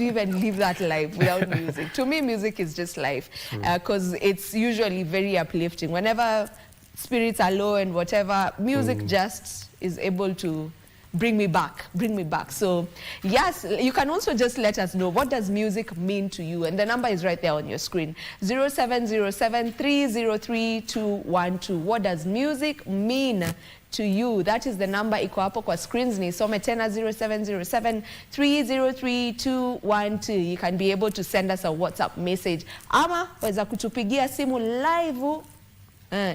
even live that life without music? To me, music is just life, because it's usually very uplifting. Whenever spirits are low and whatever, music just is able to bring me back, bring me back. So yes, you can also just let us know, what does music mean to you? And the number is right there on your screen, 0707-303-212. What does music mean to you? That is the number iko hapo kwa screens. Nisome tena, 0707-303-212. You can be able to send us a WhatsApp message, ama weza kutupigia simu live.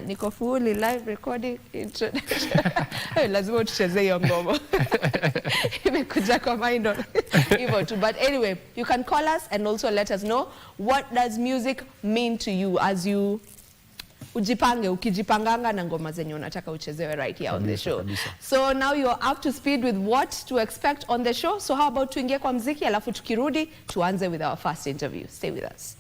Niko fully live recording introduction. Lazima tucheze hiyo ngoma. Imekuja kwa mind hivyo tu. But anyway, you can call us and also let us know, what does music mean to you as you ujipange, ukijipanganga na ngoma zenye unataka uchezewe right here on the show. So now you're up to speed with what to expect on the show. So how about tuingie kwa mziki, alafu tukirudi tuanze with our first interview. Stay with us.